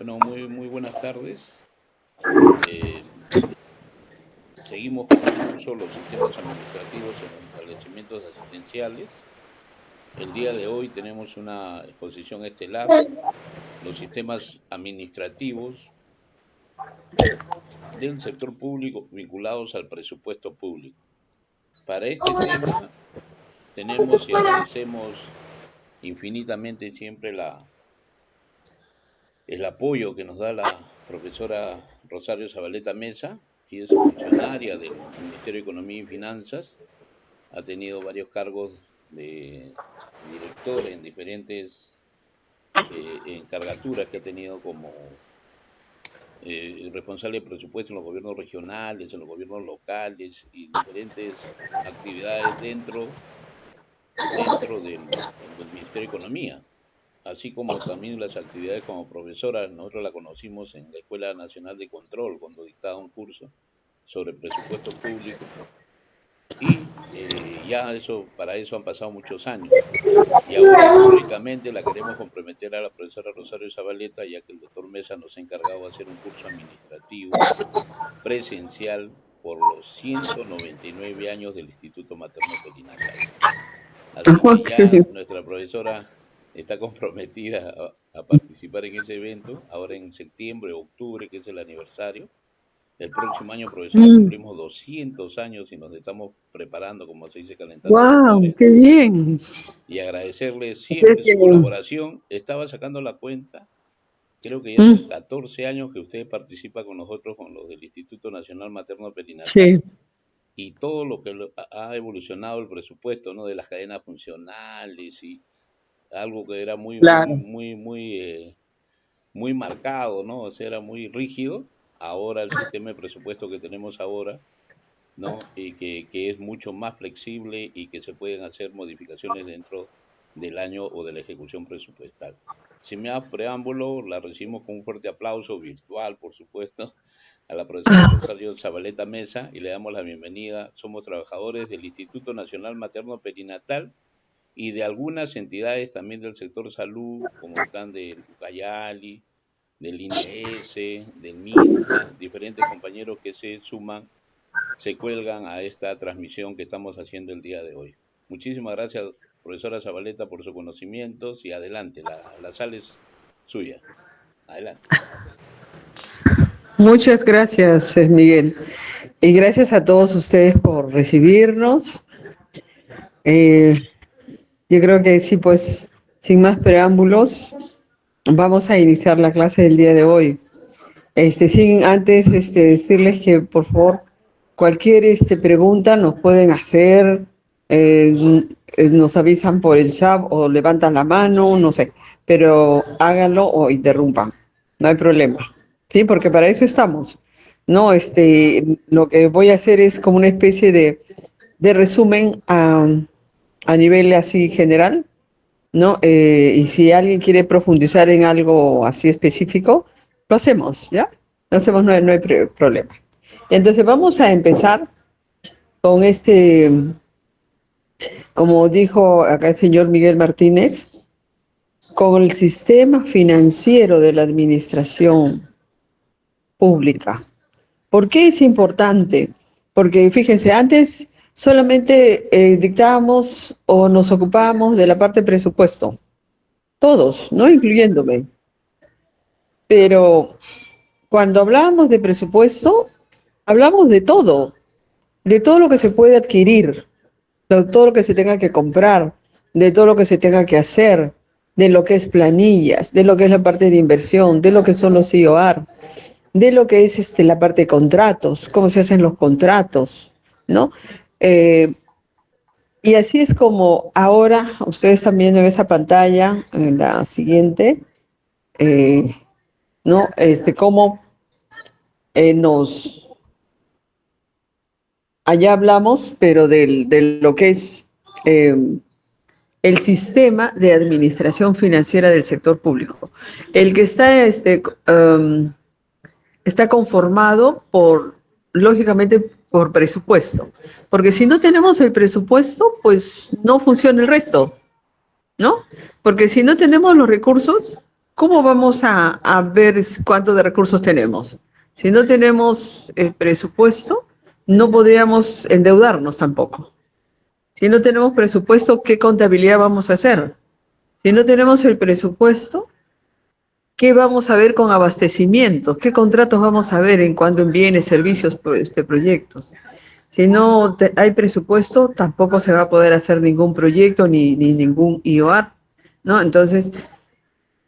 Bueno, muy buenas tardes. Eh, Seguimos con el curso Los sistemas administrativos en los establecimientos asistenciales. El día de hoy tenemos una exposición estelar, los sistemas administrativos del sector público vinculados al presupuesto público. Para este tema tenemos y agradecemos infinitamente siempre el apoyo que nos da la profesora Rosario Zabaleta Mesa. Ella es funcionaria del Ministerio de Economía y Finanzas, ha tenido varios cargos de director en diferentes encargaturas que ha tenido como responsable de presupuesto en los gobiernos regionales, en los gobiernos locales y diferentes actividades dentro del Ministerio de Economía, así como también las actividades como profesora. Nosotros la conocimos en la Escuela Nacional de Control cuando dictaba un curso sobre presupuesto público y para eso han pasado muchos años. Y ahora públicamente la queremos comprometer a la profesora Rosario Zabaleta, ya que el doctor Mesa nos ha encargado de hacer un curso administrativo presencial por los 199 años del Instituto Materno Perinatal. Así que ya nuestra profesora está comprometida a participar en ese evento, ahora en septiembre, octubre, que es el aniversario. El próximo año, profesora, cumplimos 200 años y nos estamos preparando, como se dice, calentando ¡Wow! motores. ¡Qué bien! Y agradecerle Ustedes siempre su tienen- colaboración. Estaba sacando la cuenta, creo que ya son 14 años que usted participa con nosotros, con los del Instituto Nacional Materno Perinatal, Sí, y todo lo que ha evolucionado el presupuesto, ¿no? De las cadenas funcionales y algo que era claro. muy marcado, ¿no? O sea, era muy rígido. Ahora el sistema de presupuesto que tenemos ahora, ¿no? Y que es mucho más flexible y que se pueden hacer modificaciones dentro del año o de la ejecución presupuestal. Sin más preámbulo, la recibimos con un fuerte aplauso virtual, por supuesto, a la profesora Rosario Zabaleta Mesa y le damos la bienvenida. Somos trabajadores del Instituto Nacional Materno Perinatal y de algunas entidades también del sector salud, como están del Ucayali, del INES, del MINSA, diferentes compañeros que se suman, se cuelgan a esta transmisión que estamos haciendo el día de hoy. Muchísimas gracias, profesora Zabaleta, por sus conocimientos y adelante, la sala es suya. Adelante. Muchas gracias, Miguel. Y gracias a todos ustedes por recibirnos. Eh, yo creo que sí, pues, sin más preámbulos, vamos a iniciar la clase del día de hoy. Sin antes decirles que, por favor, cualquier pregunta nos pueden hacer, nos avisan por el chat o levantan la mano, no sé, pero háganlo o interrumpan, no hay problema, ¿sí? Porque para eso estamos. No, lo que voy a hacer es como una especie de resumen a nivel así general, ¿no? Y si alguien quiere profundizar en algo así específico, lo hacemos, ¿ya? Lo hacemos, no hay problema. Entonces vamos a empezar con como dijo acá el señor Miguel Martínez, con el sistema financiero de la administración pública. ¿Por qué es importante? Porque fíjense, antes solamente dictábamos o nos ocupábamos de la parte de presupuesto, todos, ¿no? Incluyéndome. Pero cuando hablábamos de presupuesto, hablamos de todo lo que se puede adquirir, de todo lo que se tenga que comprar, de todo lo que se tenga que hacer, de lo que es planillas, de lo que es la parte de inversión, de lo que son los IOR, de lo que es la parte de contratos, cómo se hacen los contratos, ¿no? Eh, y así es como ahora ustedes están viendo en esa pantalla, en la siguiente, eh, ¿no? Cómo nos allá hablamos, pero de lo que es eh, el sistema de administración financiera del sector público. El que está conformado lógicamente, por presupuesto. Porque si no tenemos el presupuesto, pues no funciona el resto, ¿no? Porque si no tenemos los recursos, ¿cómo vamos a ver cuánto de recursos tenemos? Si no tenemos presupuesto, no podríamos endeudarnos tampoco. Si no tenemos presupuesto, ¿qué contabilidad vamos a hacer? Si no tenemos el presupuesto, ¿qué vamos a ver con abastecimiento? ¿Qué contratos vamos a ver en cuanto en bienes, servicios, proyectos? Si no hay presupuesto, tampoco se va a poder hacer ningún proyecto ni ningún IOR, ¿no? Entonces,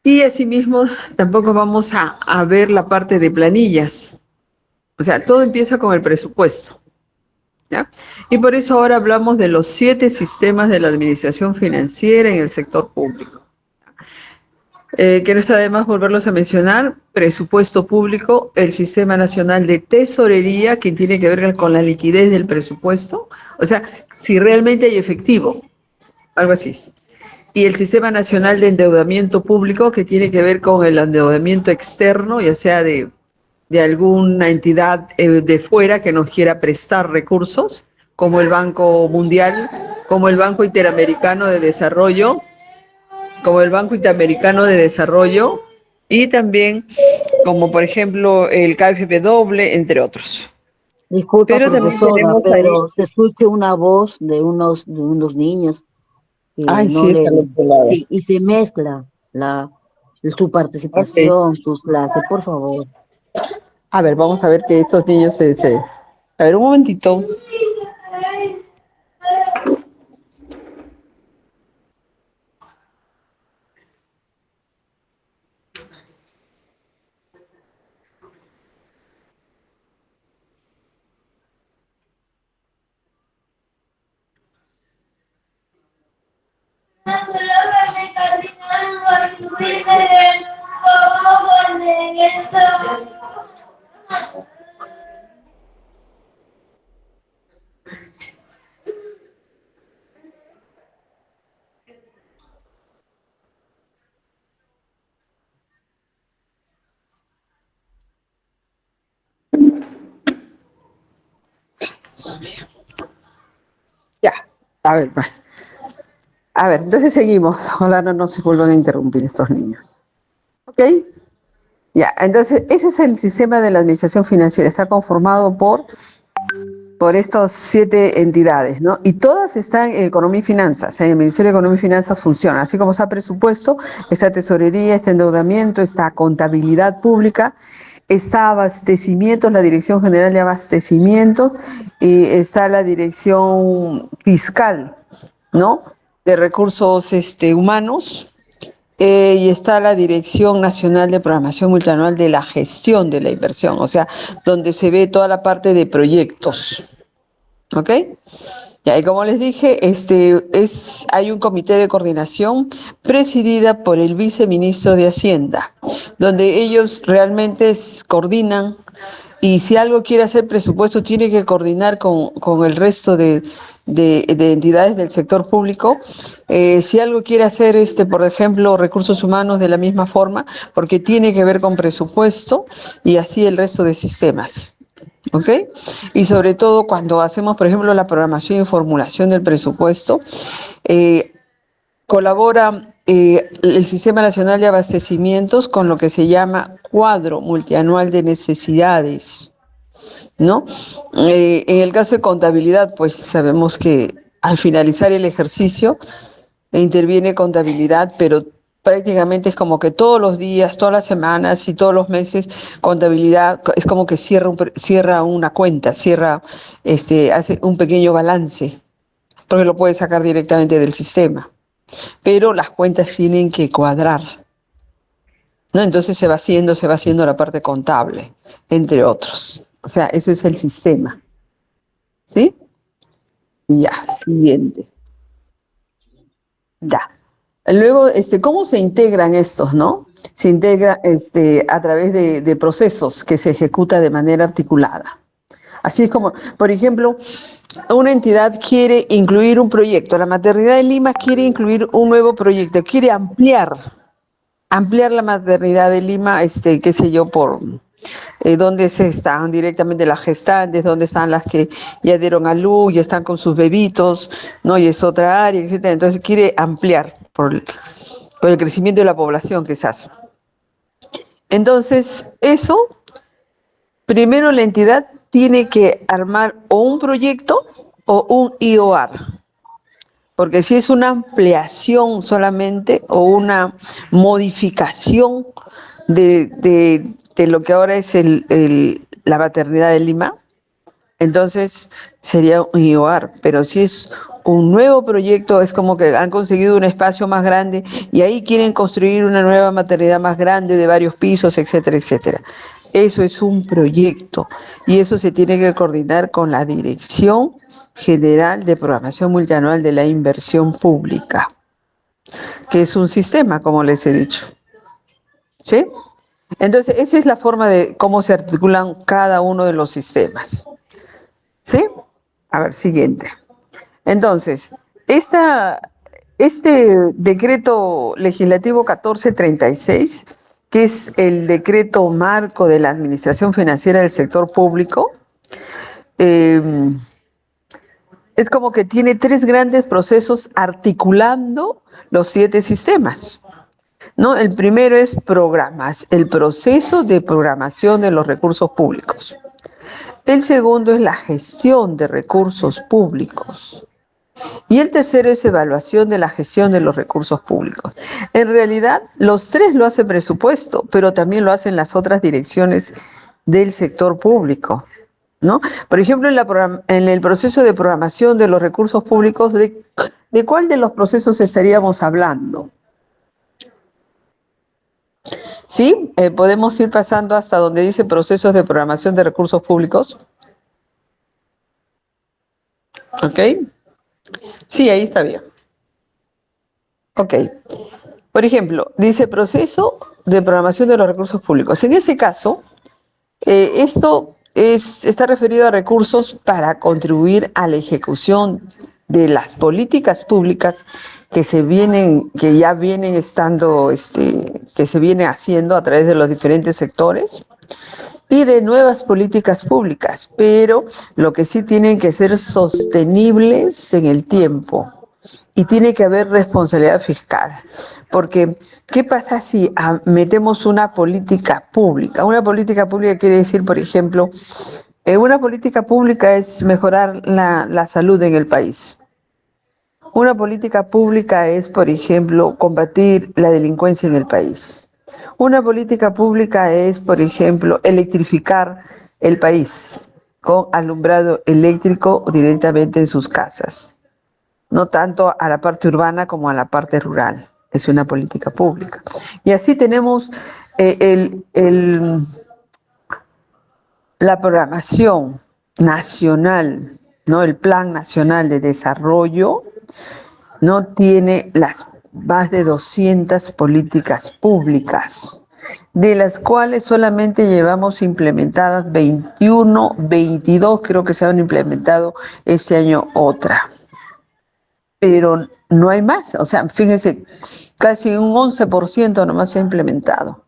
y asimismo, tampoco vamos a ver la parte de planillas. O sea, todo empieza con el presupuesto, ¿ya? Y por eso ahora hablamos de los 7 sistemas de la administración financiera en el sector público. Que no está de más volverlos a mencionar: presupuesto público, el Sistema Nacional de Tesorería, que tiene que ver con la liquidez del presupuesto, o sea, si realmente hay efectivo, algo así. Y el Sistema Nacional de Endeudamiento Público, que tiene que ver con el endeudamiento externo, ya sea de alguna entidad de fuera que nos quiera prestar recursos, como el Banco Mundial, como el Banco Interamericano de Desarrollo, como el Banco Interamericano de Desarrollo, y también como por ejemplo el KfW, entre otros. Disculpa, Pero también profesora, tenemos ahí... pero se escucha una voz de unos niños que Ay, no sí, le, está al otro lado. sí, y se mezcla su Ok. participación, sus clases, por favor. A ver, vamos a ver que estos niños A ver, un momentito. Ya, a ver, pues. A ver, entonces seguimos. Ojalá no nos vuelvan a interrumpir estos niños. ¿Ok? Ya, entonces ese es el sistema de la administración financiera. Está conformado por estas 7 entidades, ¿no? Y todas están en economía y finanzas. En el Ministerio de Economía y Finanzas funciona. Así como está presupuesto, está tesorería, está endeudamiento, está contabilidad pública, está abastecimientos, la Dirección General de Abastecimientos, y está la Dirección Fiscal, ¿no? De Recursos Humanos, y está la Dirección Nacional de Programación Multianual de la Gestión de la Inversión, o sea, donde se ve toda la parte de proyectos. ¿Ok? Ya, y como les dije, hay un comité de coordinación presidida por el viceministro de Hacienda, donde ellos realmente coordinan, y si algo quiere hacer presupuesto, tiene que coordinar con el resto de entidades del sector público. Si algo quiere hacer, por ejemplo, recursos humanos, de la misma forma, porque tiene que ver con presupuesto, y así el resto de sistemas. ¿Ok? Y sobre todo cuando hacemos, por ejemplo, la programación y formulación del presupuesto, colabora el Sistema Nacional de Abastecimientos con lo que se llama Cuadro Multianual de Necesidades, ¿no? En el caso de contabilidad, pues sabemos que al finalizar el ejercicio interviene contabilidad, pero prácticamente es como que todos los días, todas las semanas y todos los meses, contabilidad es como que cierra una cuenta, hace un pequeño balance, porque lo puede sacar directamente del sistema. Pero las cuentas tienen que cuadrar, ¿no? Entonces se va haciendo la parte contable, entre otros. O sea, eso es el sistema. ¿Sí? Ya, siguiente. Ya. Luego, ¿cómo se integran estos, no? Se integra a través de procesos que se ejecuta de manera articulada. Así es como, por ejemplo, una entidad quiere incluir un proyecto, la Maternidad de Lima quiere incluir un nuevo proyecto, quiere ampliar la Maternidad de Lima, qué sé yo, por dónde se están directamente las gestantes, dónde están las que ya dieron a luz, ya están con sus bebitos, ¿no? Y es otra área, etcétera. Entonces quiere ampliar por el crecimiento de la población, quizás. Entonces, eso, primero la entidad tiene que armar o un proyecto o un IOR, porque si es una ampliación solamente o una modificación de lo que ahora es la maternidad de Lima, entonces sería un IOR, pero si es un nuevo proyecto, es como que han conseguido un espacio más grande y ahí quieren construir una nueva maternidad más grande de varios pisos, etcétera, etcétera. Eso es un proyecto y eso se tiene que coordinar con la Dirección General de Programación Multianual de la Inversión Pública, que es un sistema, como les he dicho. ¿Sí? Entonces, esa es la forma de cómo se articulan cada uno de los sistemas. ¿Sí? A ver, siguiente. Entonces, este decreto legislativo 1436, que es el decreto marco de la administración financiera del sector público, eh, es como que tiene tres grandes procesos articulando los 7 sistemas, ¿no? El primero es el proceso de programación de los recursos públicos. El segundo es la gestión de recursos públicos. Y el tercero es evaluación de la gestión de los recursos públicos. En realidad, los tres lo hace presupuesto, pero también lo hacen las otras direcciones del sector público, ¿no? Por ejemplo, en el proceso de programación de los recursos públicos, ¿de cuál de los procesos estaríamos hablando? ¿Sí? Podemos ir pasando hasta donde dice procesos de programación de recursos públicos. ¿Ok? Sí, ahí está bien. Ok. Por ejemplo, dice proceso de programación de los recursos públicos. En ese caso, está referido a recursos para contribuir a la ejecución de las políticas públicas que ya vienen estando, que se viene haciendo a través de los diferentes sectores y de nuevas políticas públicas, pero lo que sí tienen que ser sostenibles en el tiempo y tiene que haber responsabilidad fiscal. Porque, ¿qué pasa si metemos una política pública? Una política pública quiere decir, por ejemplo, una política pública es mejorar la salud en el país. Una política pública es, por ejemplo, combatir la delincuencia en el país. Una política pública es, por ejemplo, electrificar el país con alumbrado eléctrico directamente en sus casas. No tanto a la parte urbana como a la parte rural. Es una política pública. Y así tenemos la programación nacional, ¿no? El Plan Nacional de Desarrollo no tiene las más de 200 políticas públicas, de las cuales solamente llevamos implementadas 21, 22 creo que se han implementado este año otra. Pero no hay más, o sea, fíjense, casi un 11% nomás se ha implementado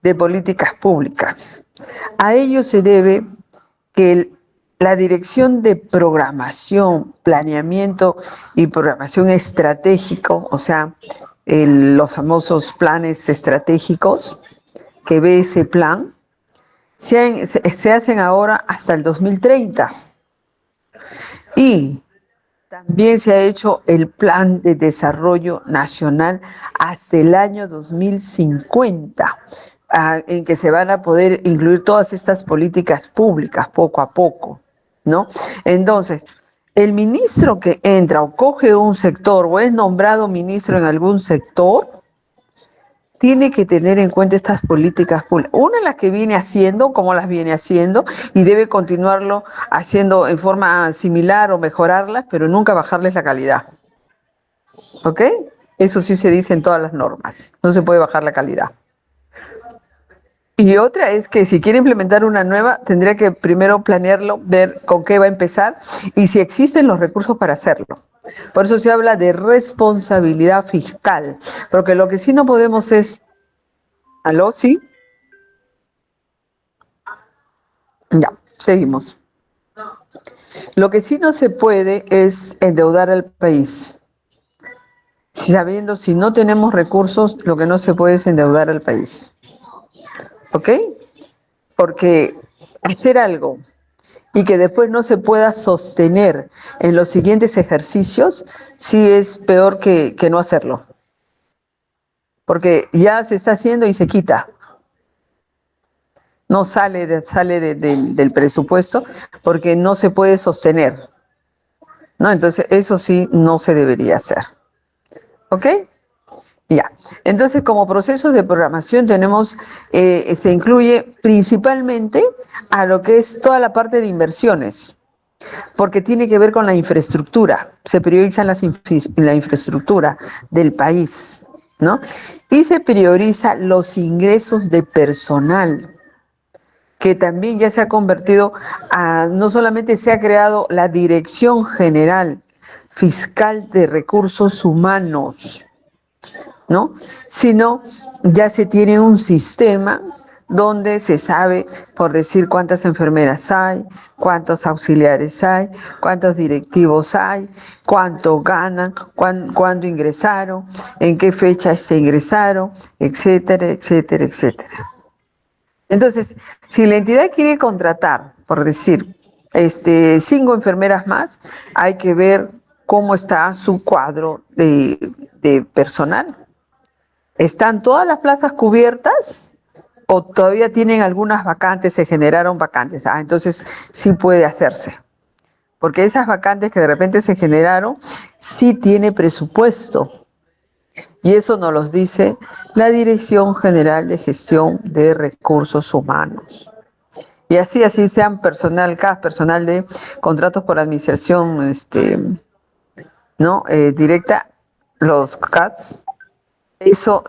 de políticas públicas. A ello se debe que la Dirección de Programación, Planeamiento y Programación Estratégico, o sea, los famosos planes estratégicos que ve ese plan, se hacen ahora hasta el 2030. Y también se ha hecho el Plan de Desarrollo Nacional hasta el año 2050, en que se van a poder incluir todas estas políticas públicas poco a poco, ¿no? Entonces, el ministro que entra o coge un sector o es nombrado ministro en algún sector, tiene que tener en cuenta estas políticas públicas. Una, las que viene haciendo, cómo las viene haciendo, y debe continuarlo haciendo en forma similar o mejorarlas, pero nunca bajarles la calidad. ¿Ok? Eso sí se dice en todas las normas. No se puede bajar la calidad. Y otra es que si quiere implementar una nueva, tendría que primero planearlo, ver con qué va a empezar y si existen los recursos para hacerlo. Por eso se habla de responsabilidad fiscal, porque lo que sí no podemos es... ¿Aló? ¿Sí? Ya, seguimos. Lo que sí no se puede es endeudar al país. Si no tenemos recursos, lo que no se puede es endeudar al país. ¿ok? Porque hacer algo y que después no se pueda sostener en los siguientes ejercicios, sí es peor que no hacerlo. Porque ya se está haciendo y se quita. No sale, del presupuesto porque no se puede sostener, ¿no? Entonces, eso sí no se debería hacer. ¿Ok? Ya. Entonces, como proceso de programación tenemos, se incluye principalmente a lo que es toda la parte de inversiones, porque tiene que ver con la infraestructura. Se priorizan la infraestructura del país, ¿no? Y se prioriza los ingresos de personal, que también ya se ha convertido no solamente se ha creado la Dirección General Fiscal de Recursos Humanos, ¿no? Sino ya se tiene un sistema donde se sabe, por decir, cuántas enfermeras hay, cuántos auxiliares hay, cuántos directivos hay, cuánto ganan, cuándo ingresaron, en qué fecha se ingresaron, etcétera, etcétera, etcétera. Entonces, si la entidad quiere contratar, por decir, 5 enfermeras más, hay que ver cómo está su cuadro de personal. ¿Están todas las plazas cubiertas o todavía tienen algunas vacantes, se generaron vacantes? Entonces sí puede hacerse. Porque esas vacantes que de repente se generaron, sí tiene presupuesto. Y eso nos los dice la Dirección General de Gestión de Recursos Humanos. Y así sean cada personal de contratos por administración, ¿no? Directa, los CAS, eso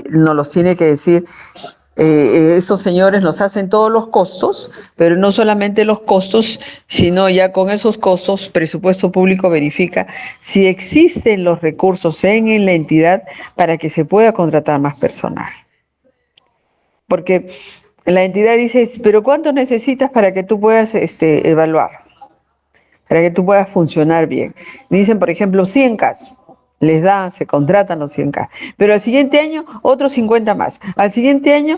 nos los tiene que decir, estos señores nos hacen todos los costos, pero no solamente los costos, sino ya con esos costos, presupuesto público verifica si existen los recursos en la entidad para que se pueda contratar más personal. Porque la entidad dice, pero ¿cuánto necesitas para que tú puedas evaluar? Para que tú puedas funcionar bien. Dicen, por ejemplo, 100 casos. Les dan, se contratan los 100K. Pero al siguiente año, otros 50 más. Al siguiente año,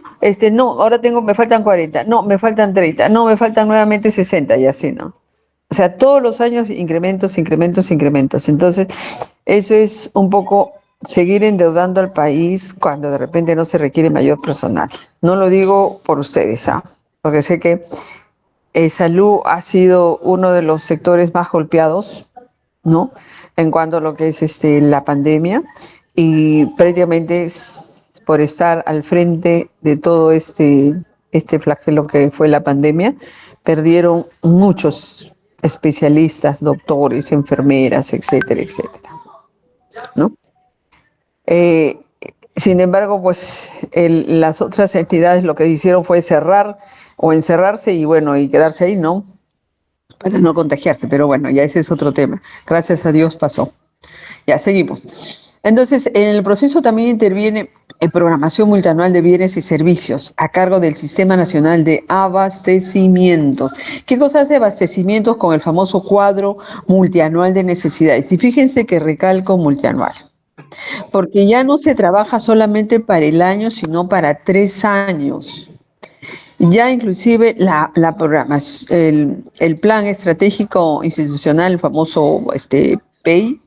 no, ahora me faltan 40. No, me faltan 30. No, me faltan nuevamente 60 y así, ¿no? O sea, todos los años incrementos, incrementos, incrementos. Entonces, eso es un poco seguir endeudando al país cuando de repente no se requiere mayor personal. No lo digo por ustedes, porque sé que salud ha sido uno de los sectores más golpeados, ¿no? En cuanto a lo que es la pandemia, y prácticamente por estar al frente de todo este flagelo que fue la pandemia, perdieron muchos especialistas, doctores, enfermeras, etcétera, etcétera, ¿no? Eh, Sin embargo, pues las otras entidades lo que hicieron fue cerrar o encerrarse y bueno, y quedarse ahí, ¿no? Para no contagiarse, pero bueno, ya ese es otro tema. Gracias a Dios pasó. Ya, seguimos. Entonces, en el proceso también interviene programación multianual de bienes y servicios a cargo del Sistema Nacional de Abastecimientos. ¿Qué cosa hace abastecimientos con el famoso cuadro multianual de necesidades? Y fíjense que recalco multianual, porque ya no se trabaja solamente para el año, sino para 3 años. Ya inclusive la programación, el plan estratégico institucional, el famoso PEI,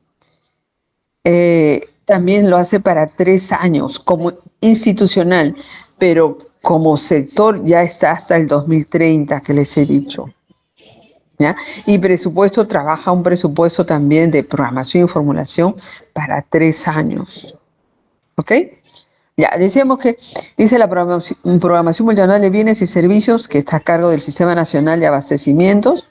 también lo hace para 3 años como institucional, pero como sector ya está hasta el 2030, que les he dicho, ¿ya? Y presupuesto, trabaja un presupuesto también de programación y formulación para 3 años. ¿Ok? Ya, decíamos que dice la programación multianual de bienes y servicios, que está a cargo del Sistema Nacional de Abastecimientos,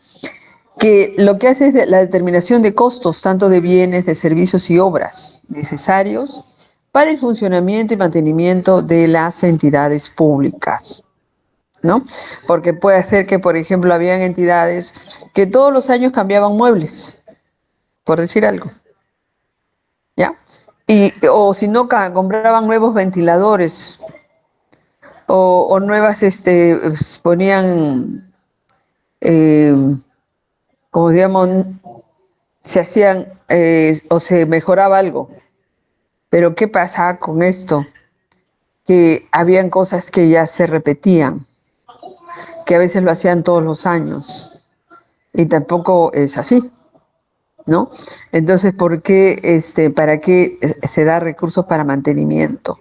que lo que hace es la determinación de costos, tanto de bienes, de servicios y obras necesarios para el funcionamiento y mantenimiento de las entidades públicas, ¿no? Porque puede ser que, por ejemplo, habían entidades que todos los años cambiaban muebles, por decir algo, ¿ya? O si no, compraban nuevos ventiladores o nuevas, ponían, como digamos, se hacían o se mejoraba algo. Pero ¿qué pasa con esto? que habían cosas que ya se repetían, que a veces lo hacían todos los años, y tampoco es así, ¿no? Entonces, ¿para qué se da recursos para mantenimiento?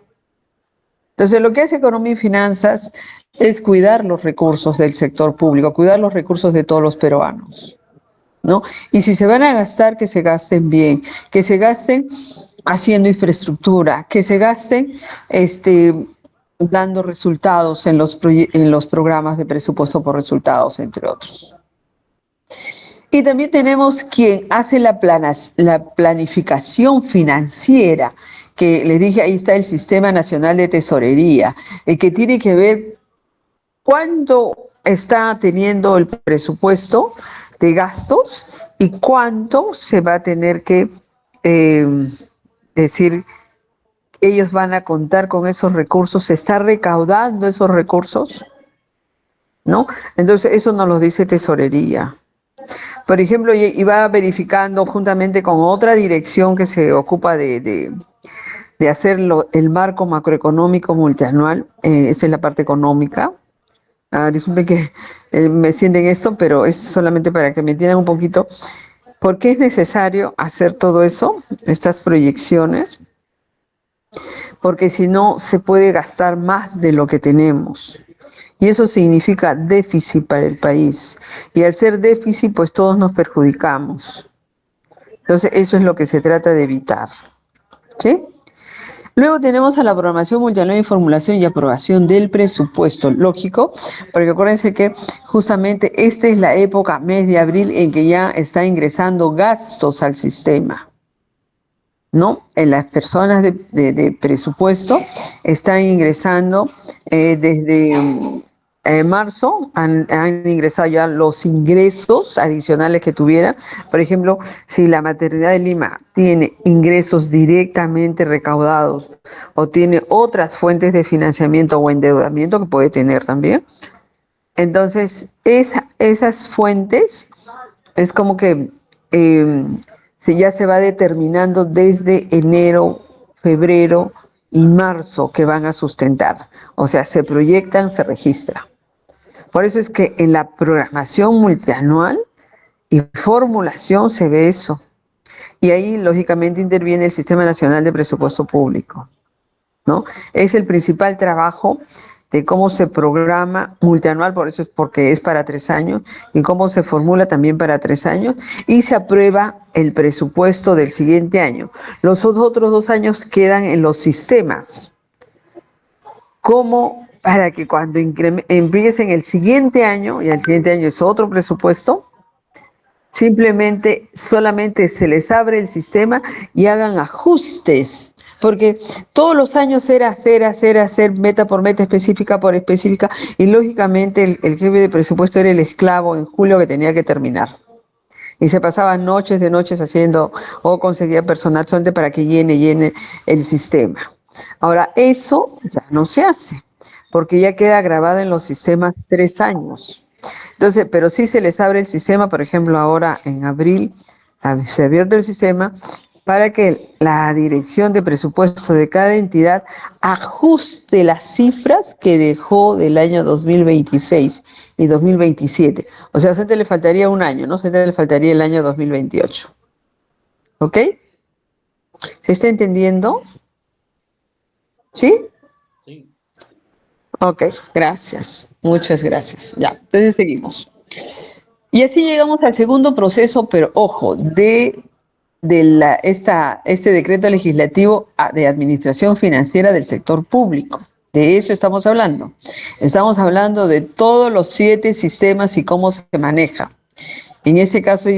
Entonces, lo que hace Economía y Finanzas es cuidar los recursos del sector público, cuidar los recursos de todos los peruanos, ¿no? Y si se van a gastar, que se gasten bien, que se gasten haciendo infraestructura, que se gasten dando resultados en los programas de presupuesto por resultados, entre otros. Y también tenemos quien hace la planificación financiera, que les dije, ahí está el Sistema Nacional de Tesorería, que tiene que ver cuánto está teniendo el presupuesto de gastos y cuánto se va a tener que decir, ellos van a contar con esos recursos, se está recaudando esos recursos, ¿no? Entonces eso nos lo dice Tesorería. Por ejemplo, y va verificando juntamente con otra dirección que se ocupa de hacer el marco macroeconómico multianual, esa es la parte económica. Disculpen que me sienten esto, pero es solamente para que me entiendan un poquito. ¿Por qué es necesario hacer todo eso, estas proyecciones? Porque si no, se puede gastar más de lo que tenemos. Y eso significa déficit para el país. Y al ser déficit, pues todos nos perjudicamos. Entonces, eso es lo que se trata de evitar. ¿Sí? Luego tenemos a la programación multianual y formulación y aprobación del presupuesto. Lógico, porque acuérdense que justamente esta es la época, mes de abril, en que ya está ingresando gastos al sistema, ¿no? En las personas de presupuesto están ingresando desde marzo, han ingresado ya los ingresos adicionales que tuviera. Por ejemplo, si la Maternidad de Lima tiene ingresos directamente recaudados o tiene otras fuentes de financiamiento o endeudamiento que puede tener también, entonces esas fuentes es como que ya se va determinando desde enero, febrero y marzo que van a sustentar. O sea, se proyectan, se registran. Por eso es que en la programación multianual y formulación se ve eso. Y ahí, lógicamente, interviene el Sistema Nacional de Presupuesto Público, ¿no? Es el principal trabajo de cómo se programa multianual, por eso es porque es para 3 años, y cómo se formula también para 3 años, y se aprueba el presupuesto del siguiente año. Los otros 2 años quedan en los sistemas, como para que cuando empiecen el siguiente año, y el siguiente año es otro presupuesto, solamente se les abre el sistema y hagan ajustes. Porque todos los años era hacer, meta por meta, específica por específica, y lógicamente el jefe de presupuesto era el esclavo en julio que tenía que terminar. Y se pasaban noches de noches haciendo, o conseguía personal solamente para que llene el sistema. Ahora, eso ya no se hace, porque ya queda grabado en los sistemas 3 años. Entonces, pero sí se les abre el sistema, por ejemplo, ahora en abril se ha abierto el sistema para que la dirección de presupuesto de cada entidad ajuste las cifras que dejó del año 2026 y 2027. O sea, a usted le faltaría un año, ¿no? A usted le faltaría el año 2028. ¿Ok? ¿Se está entendiendo? ¿Sí? Sí. Ok, gracias. Muchas gracias. Ya, entonces seguimos. Y así llegamos al segundo proceso, pero ojo, este decreto legislativo de administración financiera del sector público. De eso estamos hablando. Estamos hablando de todos los 7 sistemas y cómo se maneja. En este caso,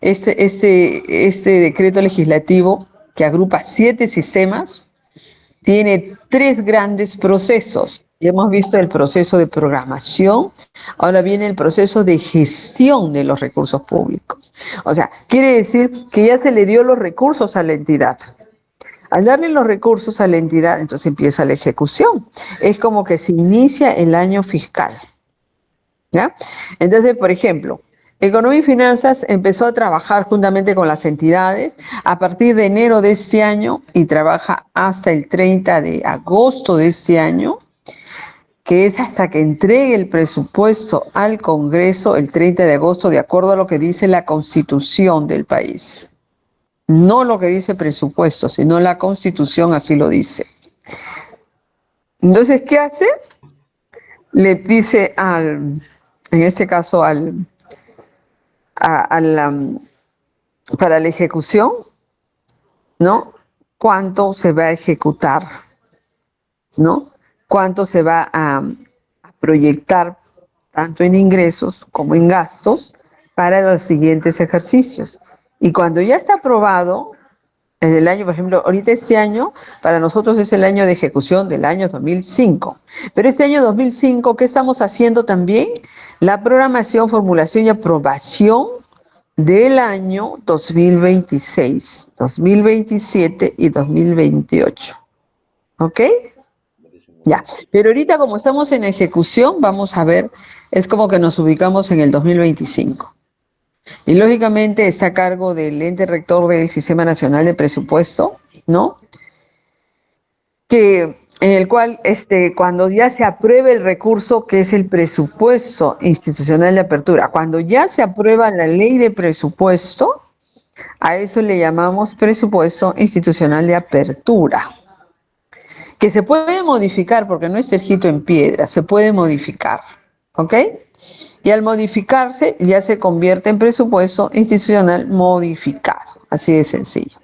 este decreto legislativo que agrupa 7 sistemas, tiene 3 grandes procesos. Ya hemos visto el proceso de programación, ahora viene el proceso de gestión de los recursos públicos. O sea, quiere decir que ya se le dio los recursos a la entidad. Al darle los recursos a la entidad, entonces empieza la ejecución. Es como que se inicia el año fiscal, ¿ya? Entonces, por ejemplo, Economía y Finanzas empezó a trabajar juntamente con las entidades a partir de enero de este año y trabaja hasta el 30 de agosto de este año, que es hasta que entregue el presupuesto al Congreso el 30 de agosto, de acuerdo a lo que dice la Constitución del país. No lo que dice presupuesto, sino la Constitución así lo dice. Entonces, ¿qué hace? Le pide en este caso, para la ejecución, ¿no? ¿Cuánto se va a ejecutar? ¿No? ¿Cuánto se va a proyectar tanto en ingresos como en gastos para los siguientes ejercicios? Y cuando ya está aprobado, en el año, por ejemplo, ahorita este año, para nosotros es el año de ejecución del año 2005. Pero este año 2005, ¿qué estamos haciendo también? La programación, formulación y aprobación del año 2026, 2027 y 2028. ¿Ok? Ya. Pero ahorita como estamos en ejecución, vamos a ver, es como que nos ubicamos en el 2025. Y lógicamente está a cargo del ente rector del Sistema Nacional de Presupuesto, ¿no? En el cual, cuando ya se apruebe el recurso, que es el presupuesto institucional de apertura, cuando ya se aprueba la ley de presupuesto, a eso le llamamos presupuesto institucional de apertura, que se puede modificar porque no es escrito en piedra, se puede modificar, ¿ok? Y al modificarse ya se convierte en presupuesto institucional modificado, así de sencillo.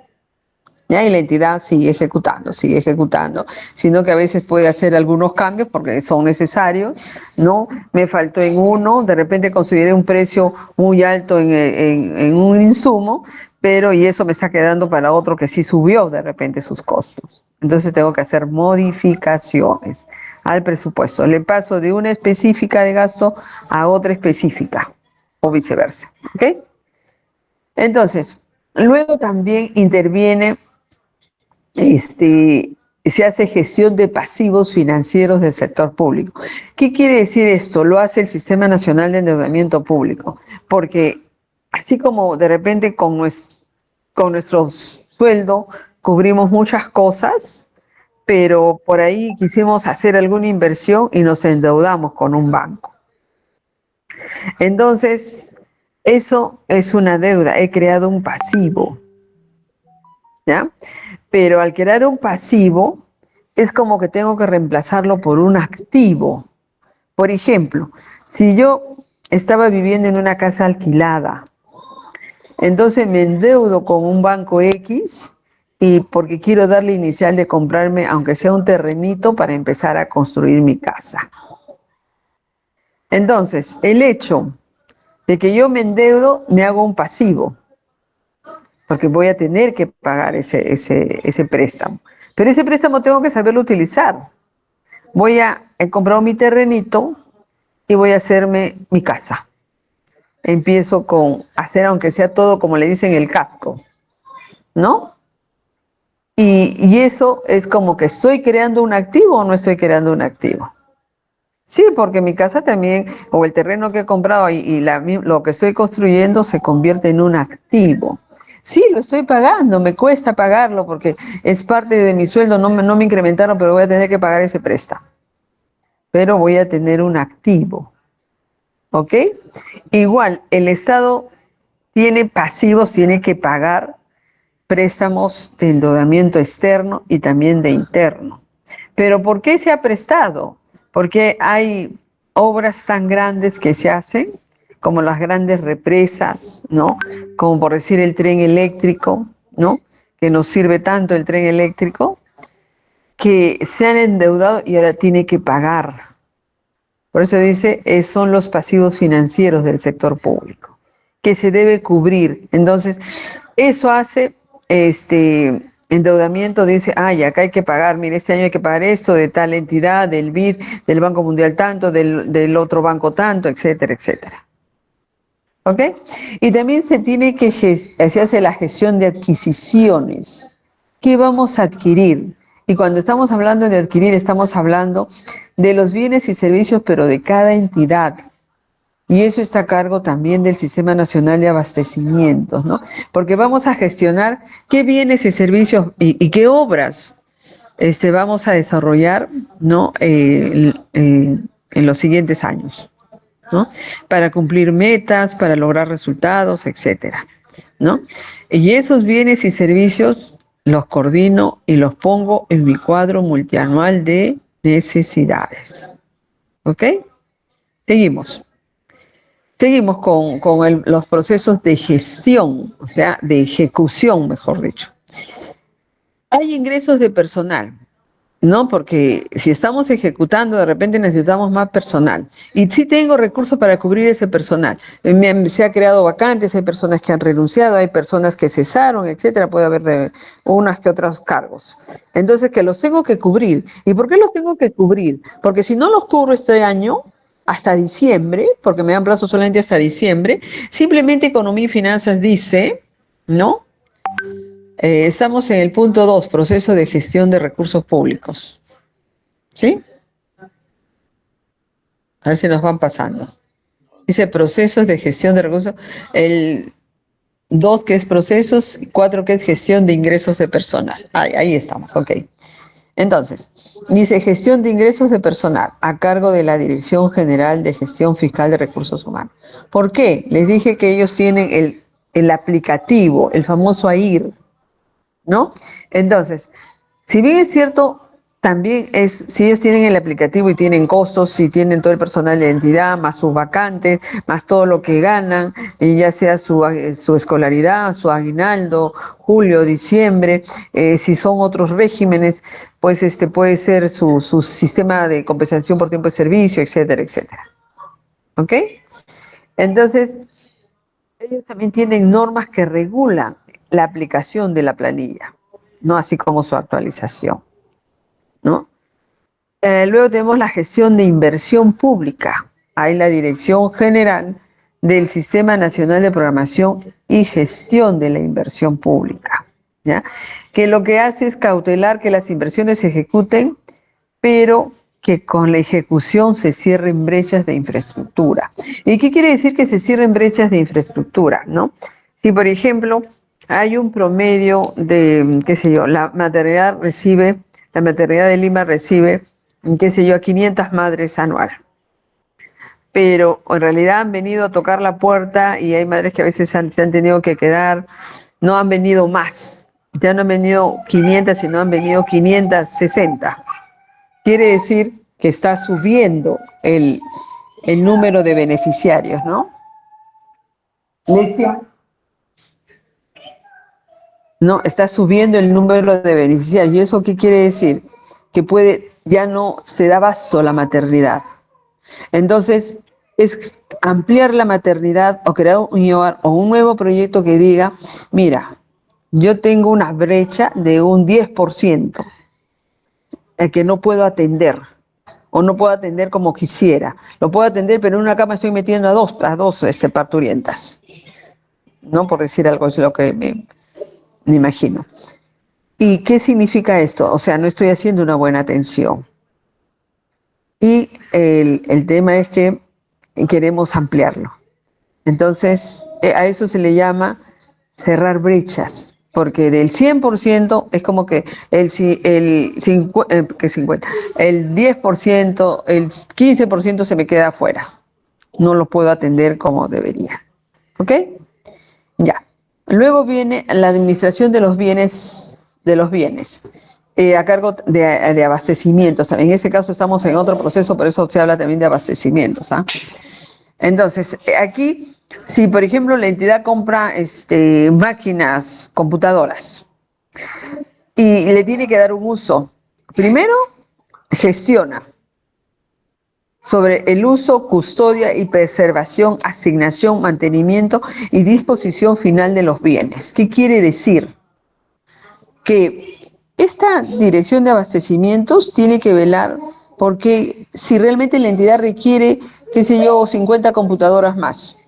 ¿Ya? Y la entidad sigue ejecutando, sino que a veces puede hacer algunos cambios porque son necesarios, ¿no? Me faltó en uno, de repente consideré un precio muy alto en un insumo, y eso me está quedando para otro que sí subió de repente sus costos. Entonces tengo que hacer modificaciones al presupuesto. Le paso de una específica de gasto a otra específica o viceversa, ¿ok? Entonces, luego también interviene se hace gestión de pasivos financieros del sector público. ¿Qué quiere decir esto? Lo hace el Sistema Nacional de Endeudamiento Público, porque así como de repente con nuestro sueldo cubrimos muchas cosas, pero por ahí quisimos hacer alguna inversión y nos endeudamos con un banco. Entonces, eso es una deuda, he creado un pasivo, ¿ya? Pero al crear un pasivo, es como que tengo que reemplazarlo por un activo. Por ejemplo, si yo estaba viviendo en una casa alquilada, entonces me endeudo con un banco X y porque quiero darle inicial de comprarme, aunque sea un terrenito, para empezar a construir mi casa. Entonces, el hecho de que yo me endeudo, me hago un pasivo, porque voy a tener que pagar ese préstamo. Pero ese préstamo tengo que saberlo utilizar. Voy a comprar mi terrenito y voy a hacerme mi casa. Empiezo con hacer, aunque sea todo como le dicen, el casco, ¿no? Y eso es como que estoy creando un activo o no estoy creando un activo. Sí, porque mi casa también, o el terreno que he comprado lo que estoy construyendo se convierte en un activo. Sí, lo estoy pagando, me cuesta pagarlo porque es parte de mi sueldo, no me incrementaron, pero voy a tener que pagar ese préstamo. Pero voy a tener un activo, ¿ok? Igual, el Estado tiene pasivos, tiene que pagar préstamos de endeudamiento externo y también de interno. Pero ¿por qué se ha prestado? Porque hay obras tan grandes que se hacen, como las grandes represas, ¿no? Como por decir el tren eléctrico, ¿no? Que nos sirve tanto el tren eléctrico, que se han endeudado y ahora tiene que pagar. Por eso dice, son los pasivos financieros del sector público, que se debe cubrir. Entonces, eso hace endeudamiento, dice, acá hay que pagar, mire, este año hay que pagar esto de tal entidad, del BID, del Banco Mundial tanto, del otro banco tanto, etcétera, etcétera. ¿Ok? Y también se hace la gestión de adquisiciones. ¿Qué vamos a adquirir? Y cuando estamos hablando de adquirir, estamos hablando de los bienes y servicios, pero de cada entidad. Y eso está a cargo también del Sistema Nacional de Abastecimientos, ¿no? Porque vamos a gestionar qué bienes y servicios y qué obras vamos a desarrollar, ¿no? En los siguientes años, ¿no? Para cumplir metas, para lograr resultados, etcétera, ¿no? Y esos bienes y servicios los coordino y los pongo en mi cuadro multianual de necesidades. ¿Ok? Seguimos. Seguimos con los procesos de gestión, o sea, de ejecución, mejor dicho. Hay ingresos de personal, ¿no? Porque si estamos ejecutando, de repente necesitamos más personal. Y sí tengo recursos para cubrir ese personal. Se ha creado vacantes, hay personas que han renunciado, hay personas que cesaron, etcétera. Puede haber de unas que otros cargos. Entonces, que los tengo que cubrir. ¿Y por qué los tengo que cubrir? Porque si no los cubro este año, hasta diciembre, porque me dan plazo solamente hasta diciembre, simplemente Economía y Finanzas dice, ¿no? Estamos en el punto 2, proceso de gestión de recursos públicos. ¿Sí? A ver si nos van pasando. Dice procesos de gestión de recursos. El 2 que es procesos, 4 que es gestión de ingresos de personal. Ahí estamos, ok. Entonces, dice gestión de ingresos de personal a cargo de la Dirección General de Gestión Fiscal de Recursos Humanos. ¿Por qué? Les dije que ellos tienen el aplicativo, el famoso AIR, ¿no? Entonces, si bien es cierto, también si ellos tienen el aplicativo y tienen costos, si tienen todo el personal de entidad, más sus vacantes, más todo lo que ganan, y ya sea su escolaridad, su aguinaldo, julio, diciembre, si son otros regímenes, pues puede ser su sistema de compensación por tiempo de servicio, etcétera, etcétera. ¿Ok? Entonces, ellos también tienen normas que regulan la aplicación de la planilla, no así como su actualización, ¿no? Luego tenemos la gestión de inversión pública. Hay la Dirección General del Sistema Nacional de Programación y Gestión de la Inversión Pública, ¿ya? Que lo que hace es cautelar que las inversiones se ejecuten, pero que con la ejecución se cierren brechas de infraestructura. ¿Y qué quiere decir que se cierren brechas de infraestructura, no? Si, por ejemplo, hay un promedio de, qué sé yo, la maternidad de Lima recibe, qué sé yo, a 500 madres anual. Pero en realidad han venido a tocar la puerta y hay madres que a veces se han tenido que quedar, no han venido más. Ya no han venido 500, sino han venido 560. Quiere decir que está subiendo el número de beneficiarios, ¿no? Lesia. No, está subiendo el número de beneficiarios. ¿Y eso qué quiere decir? Que ya no se da abasto la maternidad. Entonces, es ampliar la maternidad o crear un hogar o un nuevo proyecto que diga, mira, yo tengo una brecha de un 10% que no puedo atender o no puedo atender como quisiera. Lo puedo atender, pero en una cama estoy metiendo a dos parturientas. No por decir algo, es lo que me imagino. ¿Y qué significa esto? O sea, no estoy haciendo una buena atención. Y el tema es que queremos ampliarlo. Entonces, a eso se le llama cerrar brechas, porque del 100% es como que el 10%, el 15% se me queda afuera. No lo puedo atender como debería. ¿Ok? Ya. Luego viene la administración de los bienes, a cargo de abastecimientos. En ese caso estamos en otro proceso, por eso se habla también de abastecimientos, ¿ah? Entonces, aquí, si por ejemplo la entidad compra máquinas, computadoras, y le tiene que dar un uso, primero gestiona sobre el uso, custodia y preservación, asignación, mantenimiento y disposición final de los bienes. ¿Qué quiere decir? Que esta dirección de abastecimientos tiene que velar porque si realmente la entidad requiere, qué sé yo, 50 computadoras más,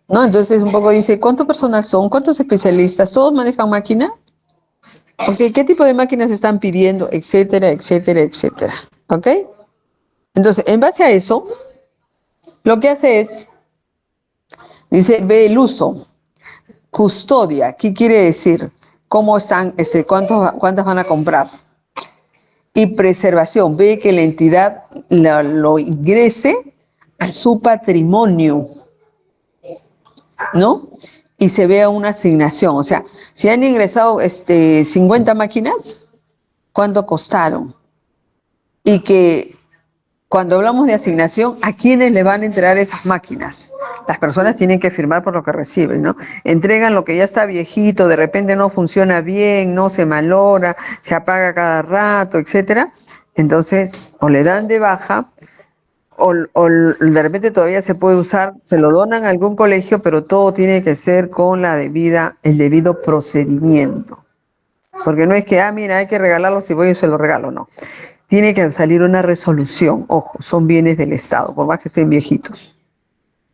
¿no? Entonces un poco dice, ¿cuánto personal son? ¿Cuántos especialistas? ¿Todos manejan máquina? ¿Ok? ¿Qué tipo de máquinas están pidiendo? Etcétera, etcétera, etcétera. ¿Ok? Entonces, en base a eso, Lo que hace es, dice, ve el uso, custodia. ¿Qué quiere decir? ¿Cómo están, cuántas van a comprar? Y preservación, ve que la entidad lo ingrese a su patrimonio, ¿no? Y se vea una asignación. O sea, si han ingresado 50 máquinas, ¿cuánto costaron? Y que cuando hablamos de asignación, ¿a quiénes le van a entregar esas máquinas? Las personas tienen que firmar por lo que reciben, ¿no? Entregan lo que ya está viejito, de repente no funciona bien, no se malora, se apaga cada rato, etcétera. Entonces, o le dan de baja, o de repente todavía se puede usar, se lo donan a algún colegio, pero todo tiene que ser con el debido procedimiento. Porque no es que, mira, hay que regalarlo, si voy y se lo regalo, no. Tiene que salir una resolución, ojo, son bienes del Estado, por más que estén viejitos.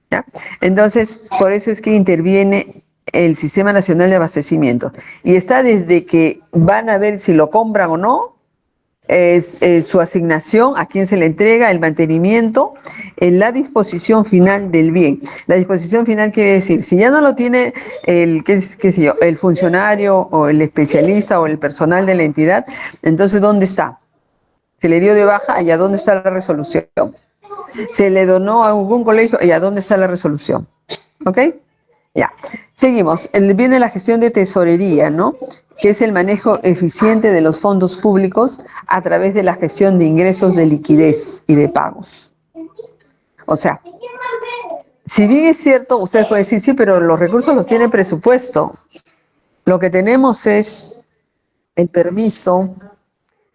¿Ya? Entonces, por eso es que interviene el Sistema Nacional de Abastecimiento. Y está desde que van a ver si lo compran o no, es su asignación, a quién se le entrega, el mantenimiento, en la disposición final del bien. La disposición final quiere decir, si ya no lo tiene el funcionario o el especialista o el personal de la entidad, entonces ¿dónde está? Se le dio de baja, ¿y a dónde está la resolución? Se le donó a algún colegio, ¿y a dónde está la resolución? ¿Ok? Ya, seguimos. Viene la gestión de tesorería, ¿no? Que es el manejo eficiente de los fondos públicos a través de la gestión de ingresos de liquidez y de pagos. O sea, si bien es cierto, ustedes pueden decir, sí, pero los recursos los tiene presupuesto. Lo que tenemos es el permiso,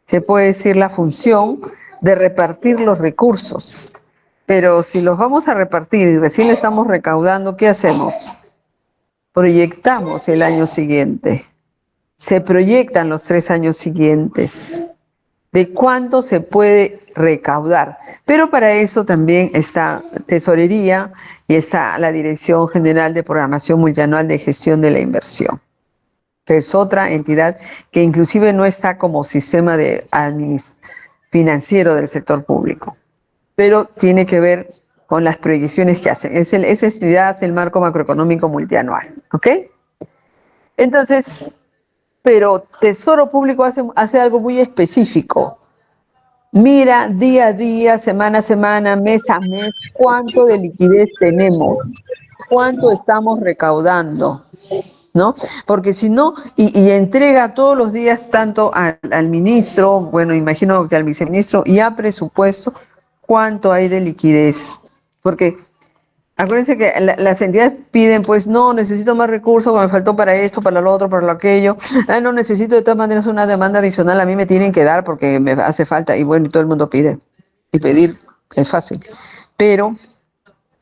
se puede decir la función de repartir los recursos. Pero si los vamos a repartir y recién estamos recaudando, ¿qué hacemos? Proyectamos el año siguiente. Se proyectan los 3 años siguientes de cuánto se puede recaudar. Pero para eso también está Tesorería y está la Dirección General de Programación Multianual de Gestión de la Inversión, que es otra entidad que inclusive no está como sistema financiero del sector público, pero tiene que ver con las proyecciones que hacen. Esa entidad hace el marco macroeconómico multianual, ¿ok? Entonces, pero Tesoro Público hace algo muy específico. Mira día a día, semana a semana, mes a mes, cuánto de liquidez tenemos, cuánto estamos recaudando, ¿no? Porque si no, y entrega todos los días tanto al ministro, bueno, imagino que al viceministro, y a presupuesto, cuánto hay de liquidez. Porque acuérdense que las entidades piden, pues, no, necesito más recursos, me faltó para esto, para lo otro, para lo aquello. No, necesito de todas maneras una demanda adicional, a mí me tienen que dar porque me hace falta. Y bueno, y todo el mundo pide. Y pedir es fácil. Pero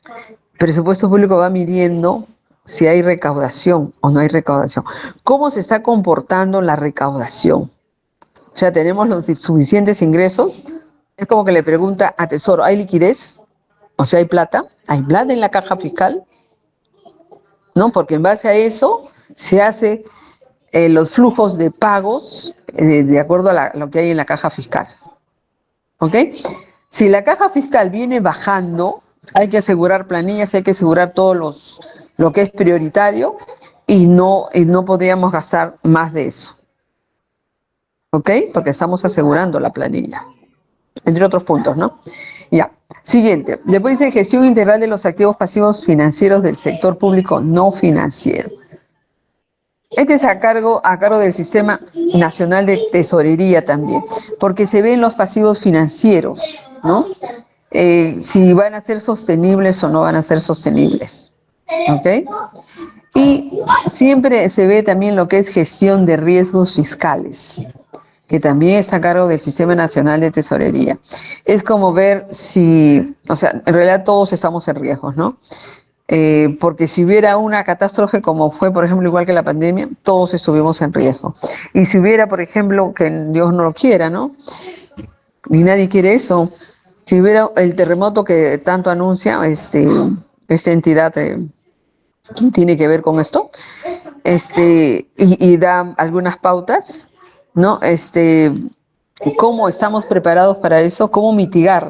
el presupuesto público va midiendo si hay recaudación o no hay recaudación. ¿Cómo se está comportando la recaudación? O sea, ¿tenemos los suficientes ingresos? Es como que le pregunta a Tesoro, ¿hay liquidez? O sea, hay plata en la caja fiscal, ¿no? Porque en base a eso se hace los flujos de pagos de acuerdo a lo que hay en la caja fiscal. ¿Ok? Si la caja fiscal viene bajando, hay que asegurar planillas, hay que asegurar lo que es prioritario y no podríamos gastar más de eso. ¿Ok? Porque estamos asegurando la planilla. Entre otros puntos, ¿no? Ya. Siguiente. Después dice gestión integral de los activos pasivos financieros del sector público no financiero. Este es a cargo del Sistema Nacional de Tesorería también, porque se ven los pasivos financieros, ¿no? Si van a ser sostenibles o no van a ser sostenibles. ¿Ok? Y siempre se ve también lo que es gestión de riesgos fiscales, que también está a cargo del Sistema Nacional de Tesorería. Es como ver o sea, en realidad todos estamos en riesgos, ¿no? Porque si hubiera una catástrofe como fue, por ejemplo, igual que la pandemia, todos estuvimos en riesgo. Y si hubiera, por ejemplo, que Dios no lo quiera, ¿no? Ni nadie quiere eso. Si hubiera el terremoto que tanto anuncia esta entidad que tiene que ver con esto, y da algunas pautas, ¿no? ¿Cómo estamos preparados para eso? ¿Cómo mitigar?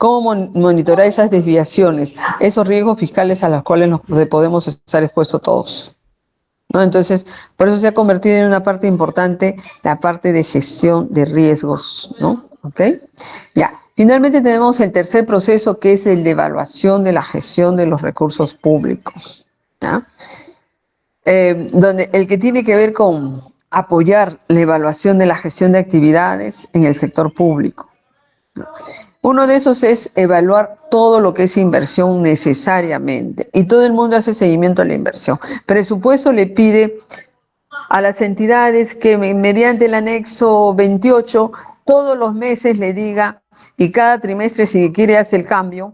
¿Cómo monitorear esas desviaciones, esos riesgos fiscales a los cuales nos podemos estar expuestos todos? ¿No? Entonces, por eso se ha convertido en una parte importante la parte de gestión de riesgos, ¿no? ¿Ok? Ya. Finalmente tenemos el tercer proceso, que es el de evaluación de la gestión de los recursos públicos, ¿ya? Donde el que tiene que ver con apoyar la evaluación de la gestión de actividades en el sector público. Uno de esos es evaluar todo lo que es inversión necesariamente. Y todo el mundo hace seguimiento a la inversión. Presupuesto le pide a las entidades que mediante el anexo 28 todos los meses le diga, y cada trimestre si quiere hace el cambio,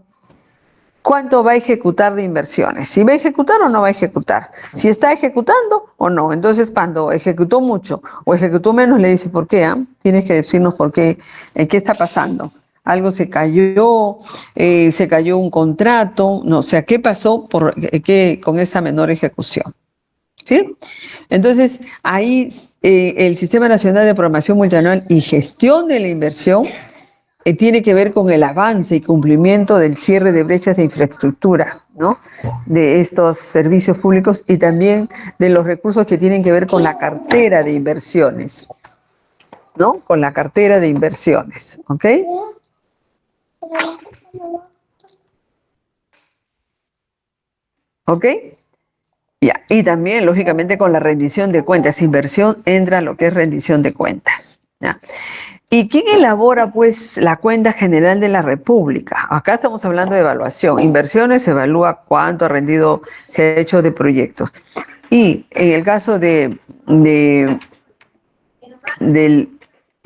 cuánto va a ejecutar de inversiones, si va a ejecutar o no va a ejecutar, si está ejecutando o no. Entonces, cuando ejecutó mucho o ejecutó menos, le dice, ¿por qué? Tienes que decirnos por qué, qué está pasando. Algo se cayó un contrato, no, o sea, ¿qué pasó con esa menor ejecución? ¿Sí? Entonces, ahí el Sistema Nacional de Programación Multianual y Gestión de la Inversión tiene que ver con el avance y cumplimiento del cierre de brechas de infraestructura, ¿no? De estos servicios públicos y también de los recursos que tienen que ver con la cartera de inversiones, ¿no? Con la cartera de inversiones, ¿ok? ¿Ok? Ya. Y también, lógicamente, con la rendición de cuentas. Inversión entra lo que es rendición de cuentas, ¿ya? ¿Y quién elabora, pues, la cuenta general de la República? Acá estamos hablando de evaluación. Inversiones se evalúa cuánto ha rendido, se ha hecho de proyectos. Y en el caso del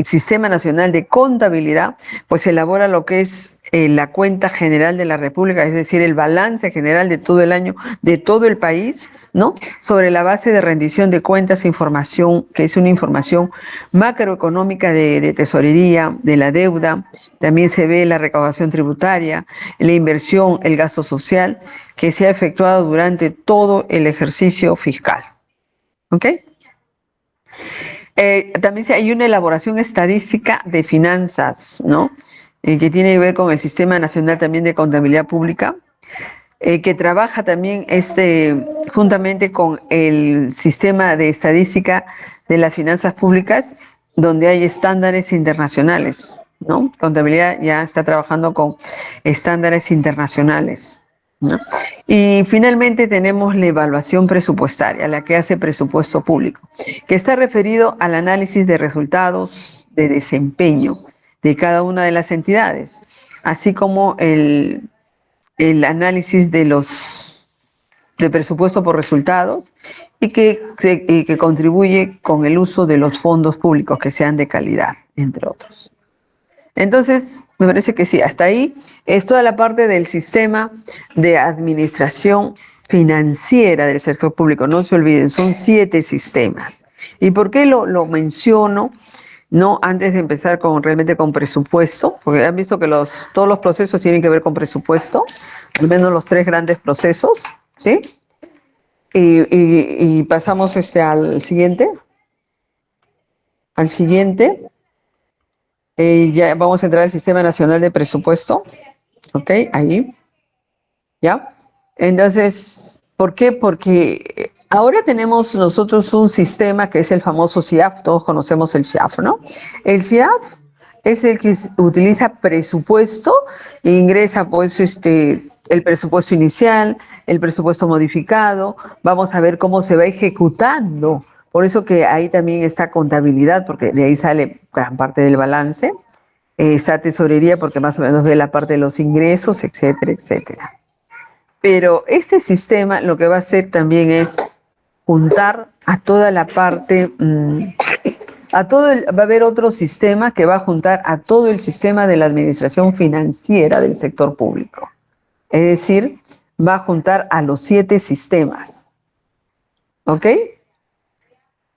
Sistema Nacional de Contabilidad, pues se elabora lo que es la cuenta general de la República, es decir, el balance general de todo el año, de todo el país, ¿no? Sobre la base de rendición de cuentas, información, que es una información macroeconómica de tesorería, de la deuda. También se ve la recaudación tributaria, la inversión, el gasto social, que se ha efectuado durante todo el ejercicio fiscal. ¿Ok? También hay una elaboración estadística de finanzas, ¿no? Que tiene que ver con el Sistema Nacional también de Contabilidad Pública, que trabaja también juntamente con el Sistema de Estadística de las Finanzas Públicas, donde hay estándares internacionales, ¿no? Contabilidad ya está trabajando con estándares internacionales, ¿no? Y finalmente tenemos la evaluación presupuestaria, la que hace presupuesto público, que está referido al análisis de resultados de desempeño de cada una de las entidades, así como el análisis de presupuesto por resultados y que contribuye con el uso de los fondos públicos que sean de calidad, entre otros. Entonces, me parece que sí, hasta ahí es toda la parte del sistema de administración financiera del sector público. No se olviden, son 7 sistemas. ¿Y por qué lo menciono? No antes de empezar realmente con presupuesto, porque han visto que todos los procesos tienen que ver con presupuesto, al menos los 3 grandes procesos, ¿sí? Y pasamos al siguiente. Al siguiente. Ya vamos a entrar al Sistema Nacional de Presupuesto. ¿Ok? Ahí. ¿Ya? Entonces, ¿por qué? Porque ahora tenemos nosotros un sistema que es el famoso CIAF, todos conocemos el CIAF, ¿no? El CIAF es el que utiliza presupuesto e ingresa pues el presupuesto inicial, el presupuesto modificado, vamos a ver cómo se va ejecutando. Por eso que ahí también está contabilidad, porque de ahí sale gran parte del balance, está tesorería porque más o menos ve la parte de los ingresos, etcétera, etcétera. Pero este sistema lo que va a hacer también es juntar a toda la parte, va a haber otro sistema que va a juntar a todo el sistema de la administración financiera del sector público. Es decir, va a juntar a los 7 sistemas. ¿Ok?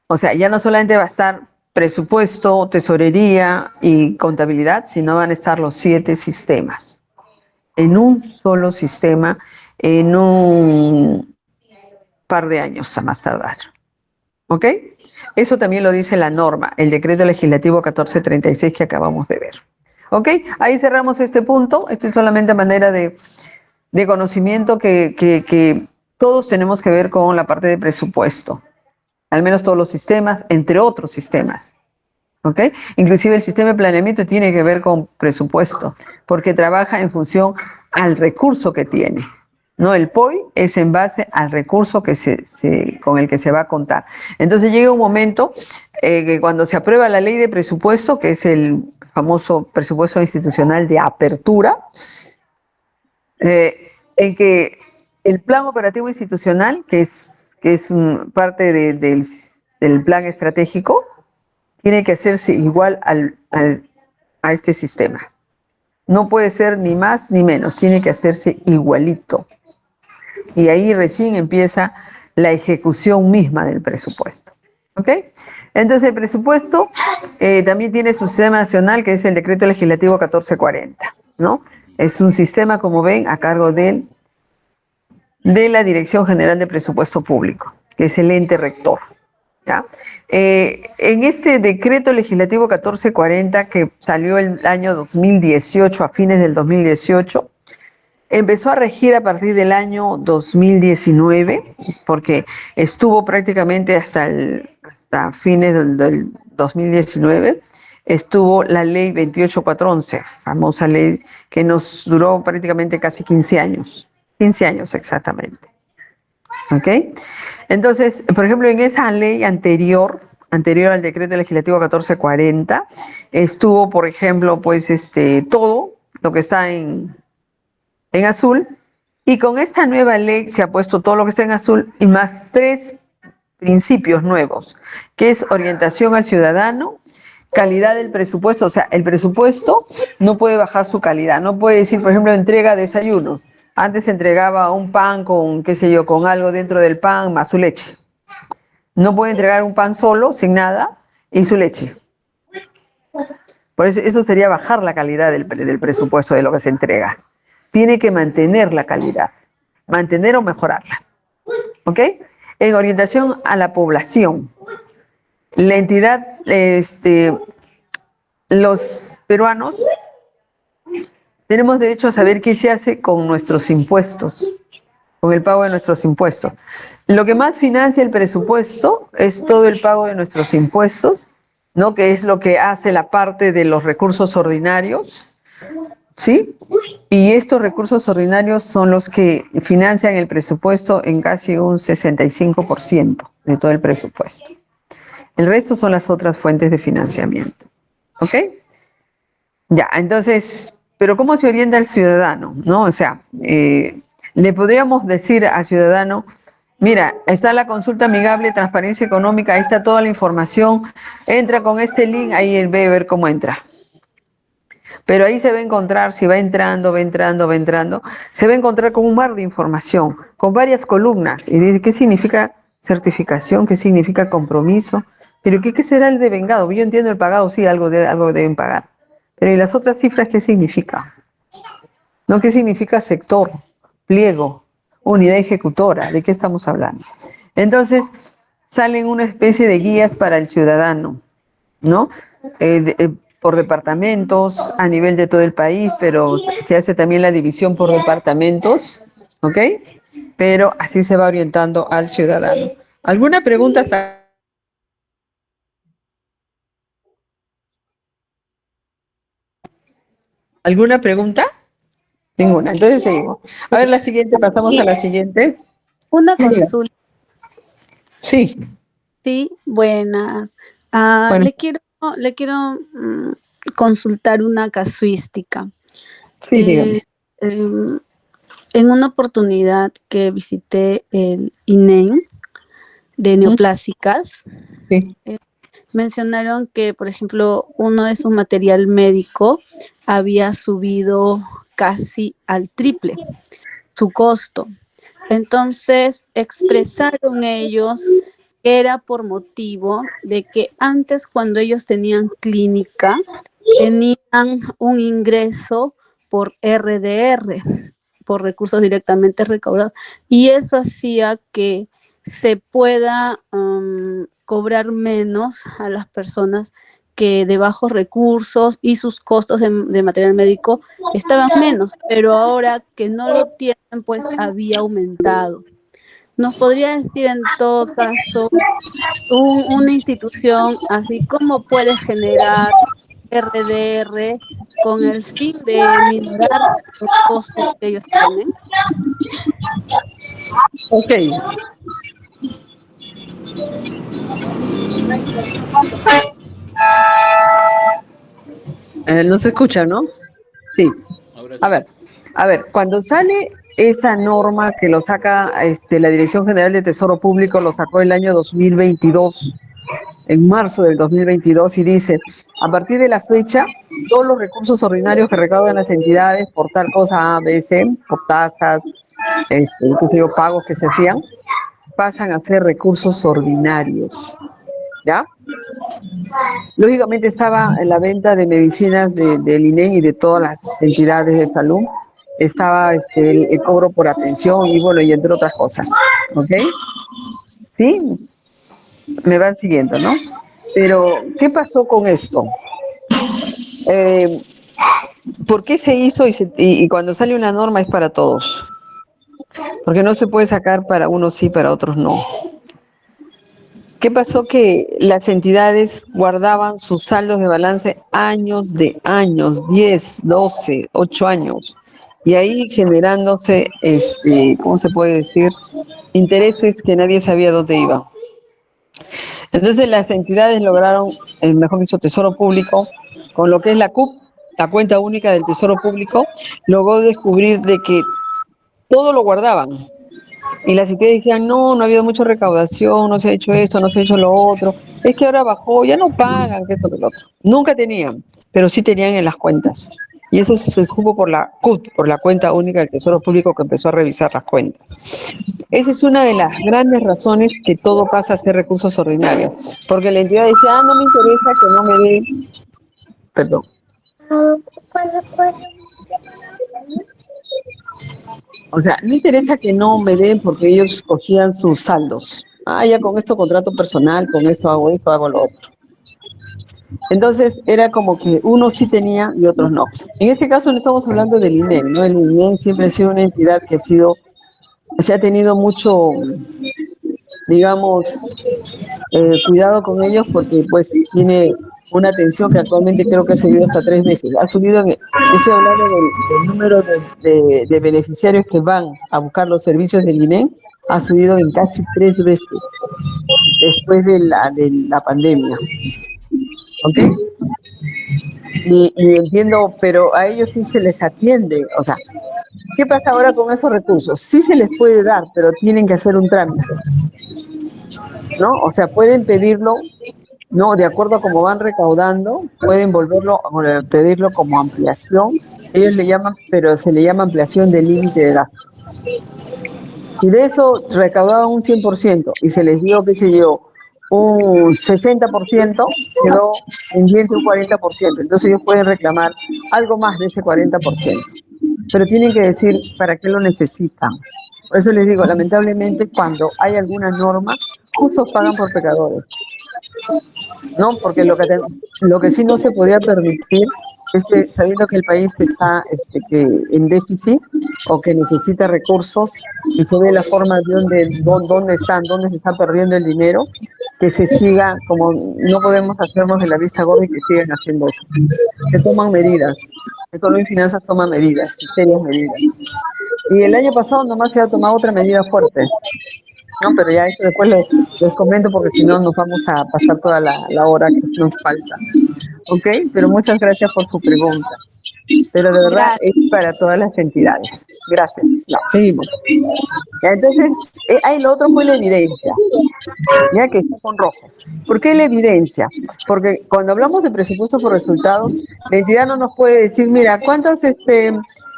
O sea, ya no solamente va a estar presupuesto, tesorería y contabilidad, sino van a estar los 7 sistemas en un solo sistema en un par de años a más tardar. ¿Ok? Eso también lo dice la norma, el decreto legislativo 1436 que acabamos de ver. ¿Ok? Ahí cerramos este punto. Esto es solamente a manera de conocimiento que todos tenemos que ver con la parte de presupuesto. Al menos todos los sistemas, entre otros sistemas. ¿Ok? Inclusive el sistema de planeamiento tiene que ver con presupuesto, porque trabaja en función al recurso que tiene. ¿No? El POI es en base al recurso que con el que se va a contar. Entonces llega un momento que cuando se aprueba la ley de presupuesto, que es el famoso presupuesto institucional de apertura, en que el plan operativo institucional, que es parte del plan estratégico, tiene que hacerse igual a este sistema. No puede ser ni más ni menos, tiene que hacerse igualito. Y ahí recién empieza la ejecución misma del presupuesto. ¿Ok? Entonces el presupuesto también tiene su sistema nacional, que es el Decreto Legislativo 1440, ¿no? Es un sistema, como ven, a cargo de la Dirección General de Presupuesto Público, que es el ente rector. ¿Ya? En este decreto legislativo 1440 que salió el año 2018, a fines del 2018, empezó a regir a partir del año 2019, porque estuvo prácticamente hasta fines del 2019, estuvo la ley 28411, famosa ley que nos duró prácticamente casi 15 años exactamente. ¿Ok? Entonces, por ejemplo, en esa ley anterior al decreto legislativo 1440, estuvo, por ejemplo, pues todo lo que está en azul, y con esta nueva ley se ha puesto todo lo que está en azul y más 3 principios nuevos, que es orientación al ciudadano, calidad del presupuesto. O sea, el presupuesto no puede bajar su calidad, no puede decir, por ejemplo, entrega desayunos. Antes se entregaba un pan con, qué sé yo, con algo dentro del pan más su leche. No puede entregar un pan solo, sin nada, y su leche. Por eso sería bajar la calidad del presupuesto de lo que se entrega. Tiene que mantener la calidad, mantener o mejorarla. ¿Ok? En orientación a la población, la entidad, los peruanos tenemos derecho a saber qué se hace con nuestros impuestos, con el pago de nuestros impuestos. Lo que más financia el presupuesto es todo el pago de nuestros impuestos, ¿no? Que es lo que hace la parte de los recursos ordinarios, ¿sí? Y estos recursos ordinarios son los que financian el presupuesto en casi un 65% de todo el presupuesto. El resto son las otras fuentes de financiamiento. ¿Ok? Ya, entonces, pero ¿cómo se orienta el ciudadano? ¿No? O sea, le podríamos decir al ciudadano, mira, está la consulta amigable, transparencia económica, ahí está toda la información, entra con este link, ahí él ve a ver cómo entra. Pero ahí se va a encontrar, si va entrando, se va a encontrar con un mar de información, con varias columnas, y dice, ¿qué significa certificación? ¿Qué significa compromiso? ¿Pero qué será el devengado? Yo entiendo el pagado, sí, algo deben pagar. Pero ¿y las otras cifras qué significa? ¿No? ¿Qué significa sector, pliego, unidad ejecutora? ¿De qué estamos hablando? Entonces, salen una especie de guías para el ciudadano, ¿no? Por departamentos a nivel de todo el país, pero se hace también la división por departamentos, ¿ok? Pero así se va orientando al ciudadano. ¿Alguna pregunta hasta? ¿Alguna pregunta? Ninguna. Entonces seguimos. A ver, la siguiente, pasamos a la siguiente. Una Diga. consulta, Sí, sí, buenas. bueno, Le quiero consultar una casuística. sí, dígame. Em, en una oportunidad que visité el INEM de neoplásicas, Sí. mencionaron que, por ejemplo, uno de su material médico había subido casi al triple su costo. Entonces expresaron ellos que era por motivo de que antes, cuando ellos tenían clínica, tenían un ingreso por RDR, por recursos directamente recaudados, y eso hacía que se pueda cobrar menos a las personas que de bajos recursos y sus costos de material médico estaban menos, pero ahora que no lo tienen, pues había aumentado. ¿Nos podría decir en todo caso una institución así como puede generar RDR con el fin de minorar los costos que ellos tienen? Ok. No se escucha, ¿no? Sí. Ahora A sí. ver, cuando sale esa norma que lo saca la Dirección General de Tesoro Público, lo sacó el año 2022, en marzo del 2022, y dice, a partir de la fecha, todos los recursos ordinarios que recaudan las entidades por tal cosa A, B, C, por tasas, inclusive pagos que se hacían, pasan a ser recursos ordinarios, ¿ya? Lógicamente estaba en la venta de medicinas del INEM y de todas las entidades de salud. Estaba el cobro por atención y bueno, y entre otras cosas. ¿Ok? ¿Sí? Me van siguiendo, ¿no? Pero, ¿qué pasó con esto? ¿Por qué se hizo y cuando sale una norma es para todos? Porque no se puede sacar para unos sí, para otros no. ¿Qué pasó? Que las entidades guardaban sus saldos de balance años de años, 10, 12, 8 años, y ahí generándose, ¿cómo se puede decir? Intereses que nadie sabía dónde iban. Entonces las entidades lograron, mejor dicho, Tesoro Público, con lo que es la CUP, la cuenta única del Tesoro Público, logró descubrir de que todo lo guardaban. Y las entidades decían, no ha habido mucha recaudación, no se ha hecho esto, no se ha hecho lo otro. Es que ahora bajó, ya no pagan, que esto, que lo otro. Nunca tenían, pero sí tenían en las cuentas. Y eso se supo por la CUT, por la cuenta única del Tesoro Público que empezó a revisar las cuentas. Esa es una de las grandes razones que todo pasa a ser recursos ordinarios. Porque la entidad dice, no me interesa que no me dé... Perdón. O sea, no interesa que no me den porque ellos cogían sus saldos. Ya con esto contrato personal, con esto, hago lo otro. Entonces era como que unos sí tenía y otros no. En este caso no estamos hablando del INEM, ¿no? El INEM siempre ha sido una entidad que se ha tenido mucho, digamos, cuidado con ellos porque pues tiene una atención que actualmente creo que ha subido hasta 3 veces. Ha subido, yo estoy hablando del número de beneficiarios que van a buscar los servicios del INEM, ha subido en casi 3 veces después de la pandemia. ¿Ok? Y entiendo, pero a ellos sí se les atiende. O sea, ¿qué pasa ahora con esos recursos? Sí se les puede dar, pero tienen que hacer un trámite, ¿no? O sea, pueden pedirlo, no, de acuerdo a cómo van recaudando, pueden pedirlo como ampliación. Ellos le llaman, pero se le llama ampliación del límite de gasto. Y de eso recaudaban un 100% y se les dio, qué sé yo, un 60%, quedó pendiente un 40%. Entonces ellos pueden reclamar algo más de ese 40%. Pero tienen que decir para qué lo necesitan. Por eso les digo, lamentablemente cuando hay alguna norma, justos pagan por pecadores. No, porque lo que sí no se podía permitir es que, sabiendo que el país está en déficit o que necesita recursos y se ve la forma de dónde se está perdiendo el dinero, que se siga, como no podemos hacernos de la vista gorda y que sigan haciendo eso. Se toman medidas. Economía y Finanzas toma medidas, serias medidas. Y el año pasado nomás se ha tomado otra medida fuerte. No, pero ya eso después les comento porque si no nos vamos a pasar toda la hora que nos falta. ¿Ok? Pero muchas gracias por su pregunta. Pero de verdad Gracias. es para todas las entidades. Gracias. Ya, seguimos. Ya, entonces, lo otro fue la evidencia. Ya que está con rojo. ¿Por qué la evidencia? Porque cuando hablamos de presupuesto por resultados, la entidad no nos puede decir, mira, ¿cuántos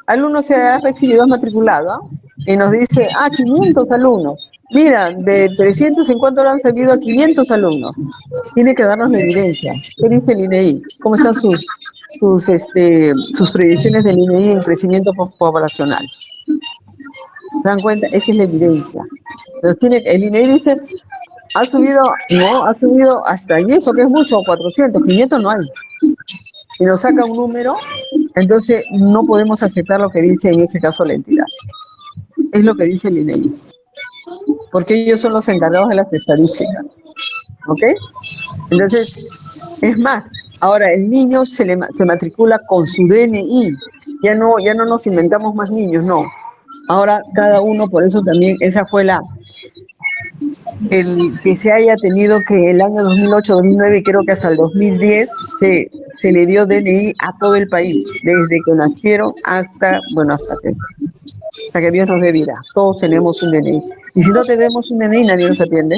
alumnos se ha recibido, has matriculado? Y nos dice, 500 alumnos. Mira, de 350 horas han servido a 500 alumnos. Tiene que darnos la evidencia. ¿Qué dice el INEI? ¿Cómo están sus proyecciones del INEI en crecimiento poblacional? ¿Se dan cuenta? Esa es la evidencia. Pero el INEI dice, Ha subido, no, ha subido hasta, y eso que es mucho, 400, 500 no hay. Y nos saca un número, entonces no podemos aceptar lo que dice en ese caso la entidad. Es lo que dice el INEGI, porque ellos son los encargados de las estadísticas, ¿ok? Entonces, es más, ahora el niño se matricula con su DNI, ya no nos inventamos más niños, no. Ahora cada uno, por eso también esa fue el que se haya tenido que el año 2008, 2009, creo que hasta el 2010, se le dio DNI a todo el país, desde que nacieron hasta, bueno, hasta que Dios nos dé vida. Todos tenemos un DNI. Y si no tenemos un DNI, nadie nos atiende,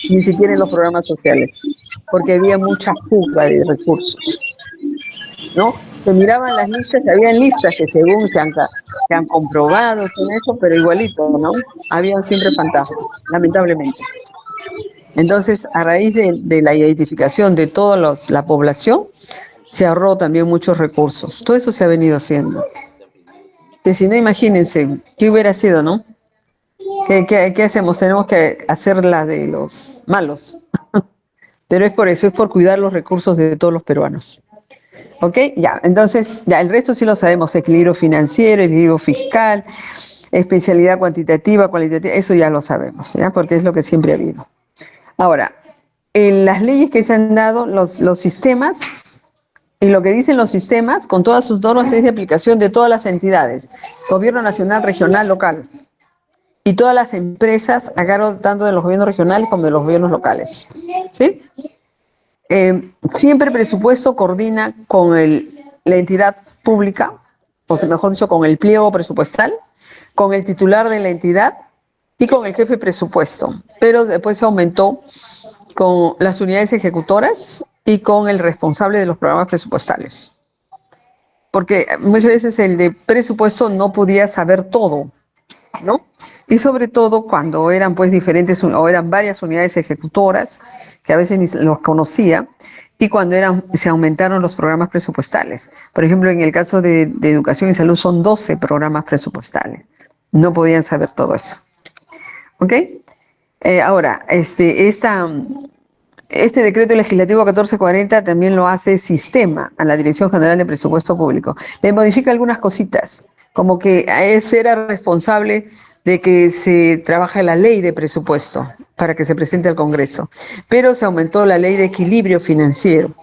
ni siquiera en los programas sociales, porque había mucha fuga de recursos, ¿no? Se miraban las listas, habían listas que según se han comprobado con eso, pero igualito, ¿no? Habían siempre fantasmas, lamentablemente. Entonces, a raíz de la identificación de toda la población, se ahorró también muchos recursos. Todo eso se ha venido haciendo. Que si no, imagínense, ¿qué hubiera sido, no? ¿Qué hacemos? Tenemos que hacer la de los malos. Pero es por eso, es por cuidar los recursos de todos los peruanos. ¿Ok? Ya, entonces, ya, el resto sí lo sabemos, equilibrio financiero, equilibrio fiscal, especialidad cuantitativa, cualitativa, eso ya lo sabemos, ¿ya? Porque es lo que siempre ha habido. Ahora, en las leyes que se han dado, los sistemas, y lo que dicen los sistemas, con todas sus normas, es de aplicación de todas las entidades, gobierno nacional, regional, local, y todas las empresas a cargo tanto de los gobiernos regionales como de los gobiernos locales, ¿sí? Siempre el presupuesto coordina con la entidad pública, o sea, mejor dicho, con el pliego presupuestal, con el titular de la entidad y con el jefe de presupuesto. Pero después se aumentó con las unidades ejecutoras y con el responsable de los programas presupuestales. Porque muchas veces el de presupuesto no podía saber todo, ¿no? Y sobre todo cuando eran pues diferentes o eran varias unidades ejecutoras que a veces ni los conocía, y cuando se aumentaron los programas presupuestales. Por ejemplo, en el caso de educación y salud son 12 programas presupuestales. No podían saber todo eso. ¿Ok? Ahora, este decreto legislativo 1440 también lo hace sistema a la Dirección General de Presupuesto Público. Le modifica algunas cositas, como que él era responsable de que se trabaje la ley de presupuesto para que se presente al Congreso, pero se aumentó la ley de equilibrio financiero.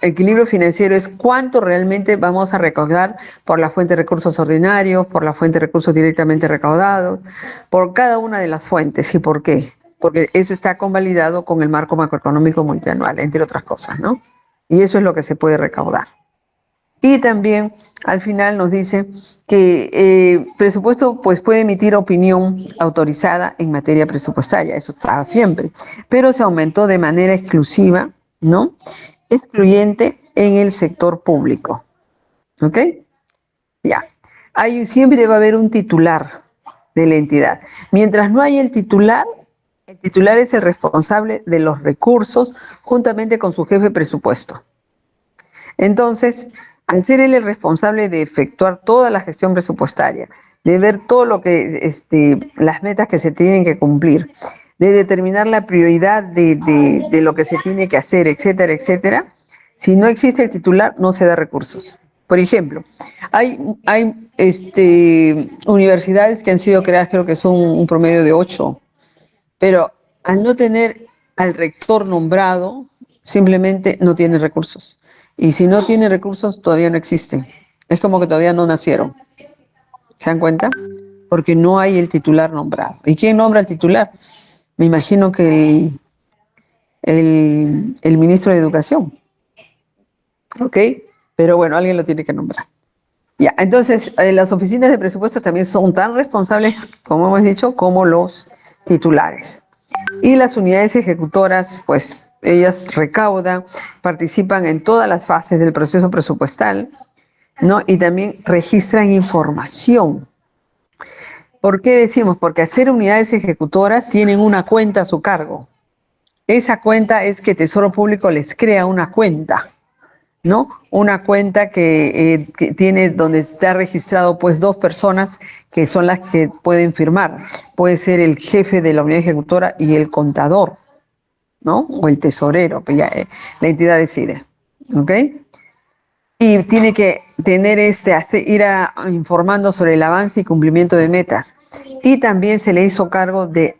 Equilibrio financiero es cuánto realmente vamos a recaudar por la fuente de recursos ordinarios, por la fuente de recursos directamente recaudados, por cada una de las fuentes. ¿Y por qué? Porque eso está convalidado con el marco macroeconómico multianual, entre otras cosas, ¿no? Y eso es lo que se puede recaudar. Y también al final nos dice que presupuesto pues puede emitir opinión autorizada en materia presupuestaria, eso está siempre, pero se aumentó de manera exclusiva, ¿no? Excluyente en el sector público. ¿Ok? Ya. Siempre va a haber un titular de la entidad. Mientras no haya el titular es el responsable de los recursos juntamente con su jefe de presupuesto. Entonces, al ser él el responsable de efectuar toda la gestión presupuestaria, de ver todo lo que, las metas que se tienen que cumplir, de determinar la prioridad de lo que se tiene que hacer, etcétera, etcétera, si no existe el titular, no se da recursos. Por ejemplo, hay universidades que han sido creadas, creo que son un promedio de 8, pero al no tener al rector nombrado, simplemente no tiene recursos. Y si no tiene recursos, todavía no existen. Es como que todavía no nacieron. ¿Se dan cuenta? Porque no hay el titular nombrado. ¿Y quién nombra al titular? Me imagino que el ministro de Educación. ¿Ok? Pero bueno, alguien lo tiene que nombrar. Ya, entonces, las oficinas de presupuesto también son tan responsables, como hemos dicho, como los titulares. Y las unidades ejecutoras, pues, ellas recaudan, participan en todas las fases del proceso presupuestal, ¿no? Y también registran información. ¿Por qué decimos? Porque hacer unidades ejecutoras tienen una cuenta a su cargo. Esa cuenta es que Tesoro Público les crea una cuenta, ¿no? Una cuenta que tiene, donde está registrado pues 2 personas que son las que pueden firmar. Puede ser el jefe de la unidad ejecutora y el contador, ¿no? O el tesorero, pues ya la entidad decide, ¿ok? Y tiene que tener informando sobre el avance y cumplimiento de metas. Y también se le hizo cargo de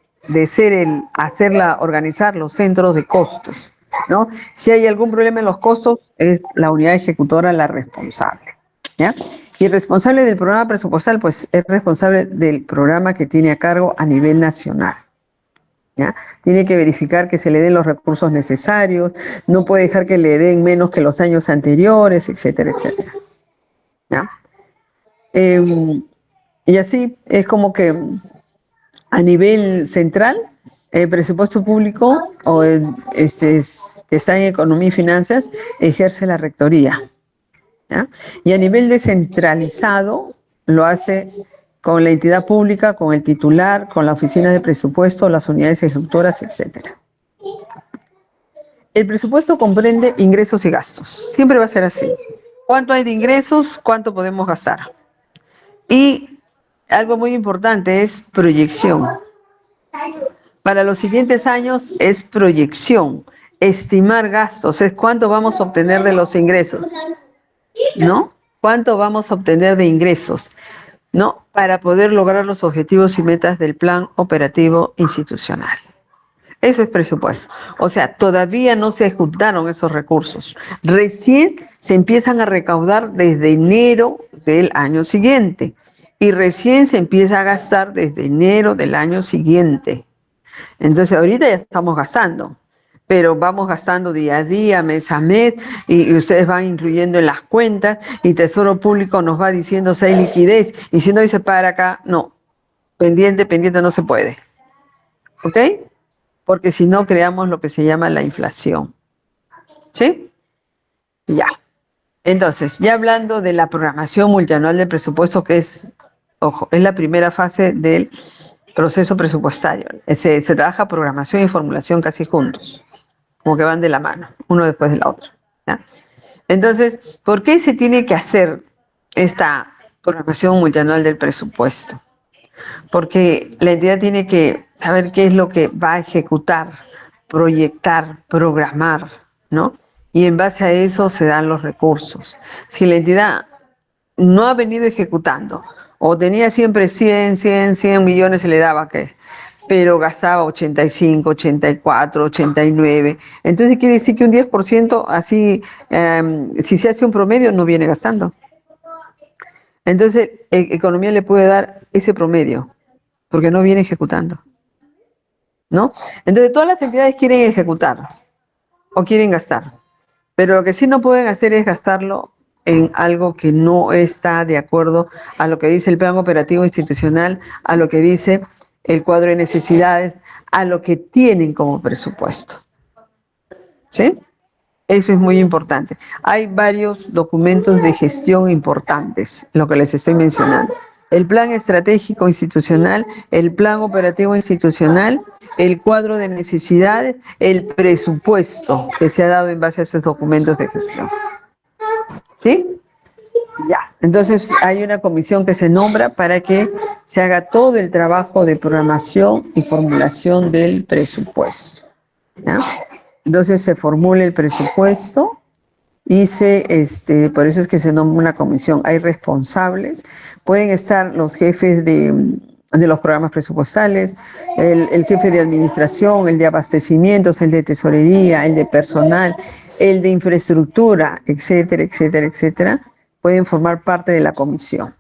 organizar los centros de costos, ¿no? Si hay algún problema en los costos, es la unidad ejecutora la responsable, ¿ya? Y el responsable del programa presupuestal, pues es responsable del programa que tiene a cargo a nivel nacional, ¿ya? Tiene que verificar que se le den los recursos necesarios, no puede dejar que le den menos que los años anteriores, etcétera, etcétera, ¿ya? Y así es como que a nivel central, el presupuesto público que está en economía y finanzas ejerce la rectoría, ¿ya? Y a nivel descentralizado lo hace con la entidad pública, con el titular, con la oficina de presupuesto, las unidades ejecutoras, etcétera. El presupuesto comprende ingresos y gastos. Siempre va a ser así. ¿Cuánto hay de ingresos? ¿Cuánto podemos gastar? Y algo muy importante es proyección. Para los siguientes años es proyección. Estimar gastos es cuánto vamos a obtener de los ingresos, ¿no? ¿Cuánto vamos a obtener de ingresos, ¿no? Para poder lograr los objetivos y metas del plan operativo institucional. Eso es presupuesto. O sea, todavía no se ejecutaron esos recursos. Recién se empiezan a recaudar desde enero del año siguiente. Y recién se empieza a gastar desde enero del año siguiente. Entonces, ahorita ya estamos gastando. Pero vamos gastando día a día, mes a mes, y ustedes van incluyendo en las cuentas, y Tesoro Público nos va diciendo si hay liquidez. Y si no dice para acá, no. Pendiente no se puede. ¿Ok? Porque si no creamos lo que se llama la inflación. ¿Sí? Ya. Entonces, ya hablando de la programación multianual del presupuesto, que es, ojo, es la primera fase del proceso presupuestario. Se trabaja programación y formulación casi juntos, como que van de la mano, uno después de la otra, ¿ya? Entonces, ¿por qué se tiene que hacer esta programación multianual del presupuesto? Porque la entidad tiene que saber qué es lo que va a ejecutar, proyectar, programar, ¿no? Y en base a eso se dan los recursos. Si la entidad no ha venido ejecutando, o tenía siempre 100 millones, se le daba, ¿qué? Pero gastaba 85, 84, 89. Entonces quiere decir que un 10% así, si se hace un promedio, no viene gastando. Entonces, economía le puede dar ese promedio, porque no viene ejecutando, ¿no? Entonces, todas las entidades quieren ejecutar o quieren gastar, pero lo que sí no pueden hacer es gastarlo en algo que no está de acuerdo a lo que dice el plan operativo institucional, a lo que dice el cuadro de necesidades, a lo que tienen como presupuesto. ¿Sí? Eso es muy importante. Hay varios documentos de gestión importantes, lo que les estoy mencionando. El plan estratégico institucional, el plan operativo institucional, el cuadro de necesidades, el presupuesto que se ha dado en base a esos documentos de gestión. ¿Sí? Ya. Entonces hay una comisión que se nombra para que se haga todo el trabajo de programación y formulación del presupuesto, ¿ya? Entonces se formula el presupuesto y por eso es que se nombra una comisión. Hay responsables, pueden estar los jefes de los programas presupuestales, el jefe de administración, el de abastecimientos, el de tesorería, el de personal, el de infraestructura, etcétera, etcétera, etcétera, pueden formar parte de la comisión,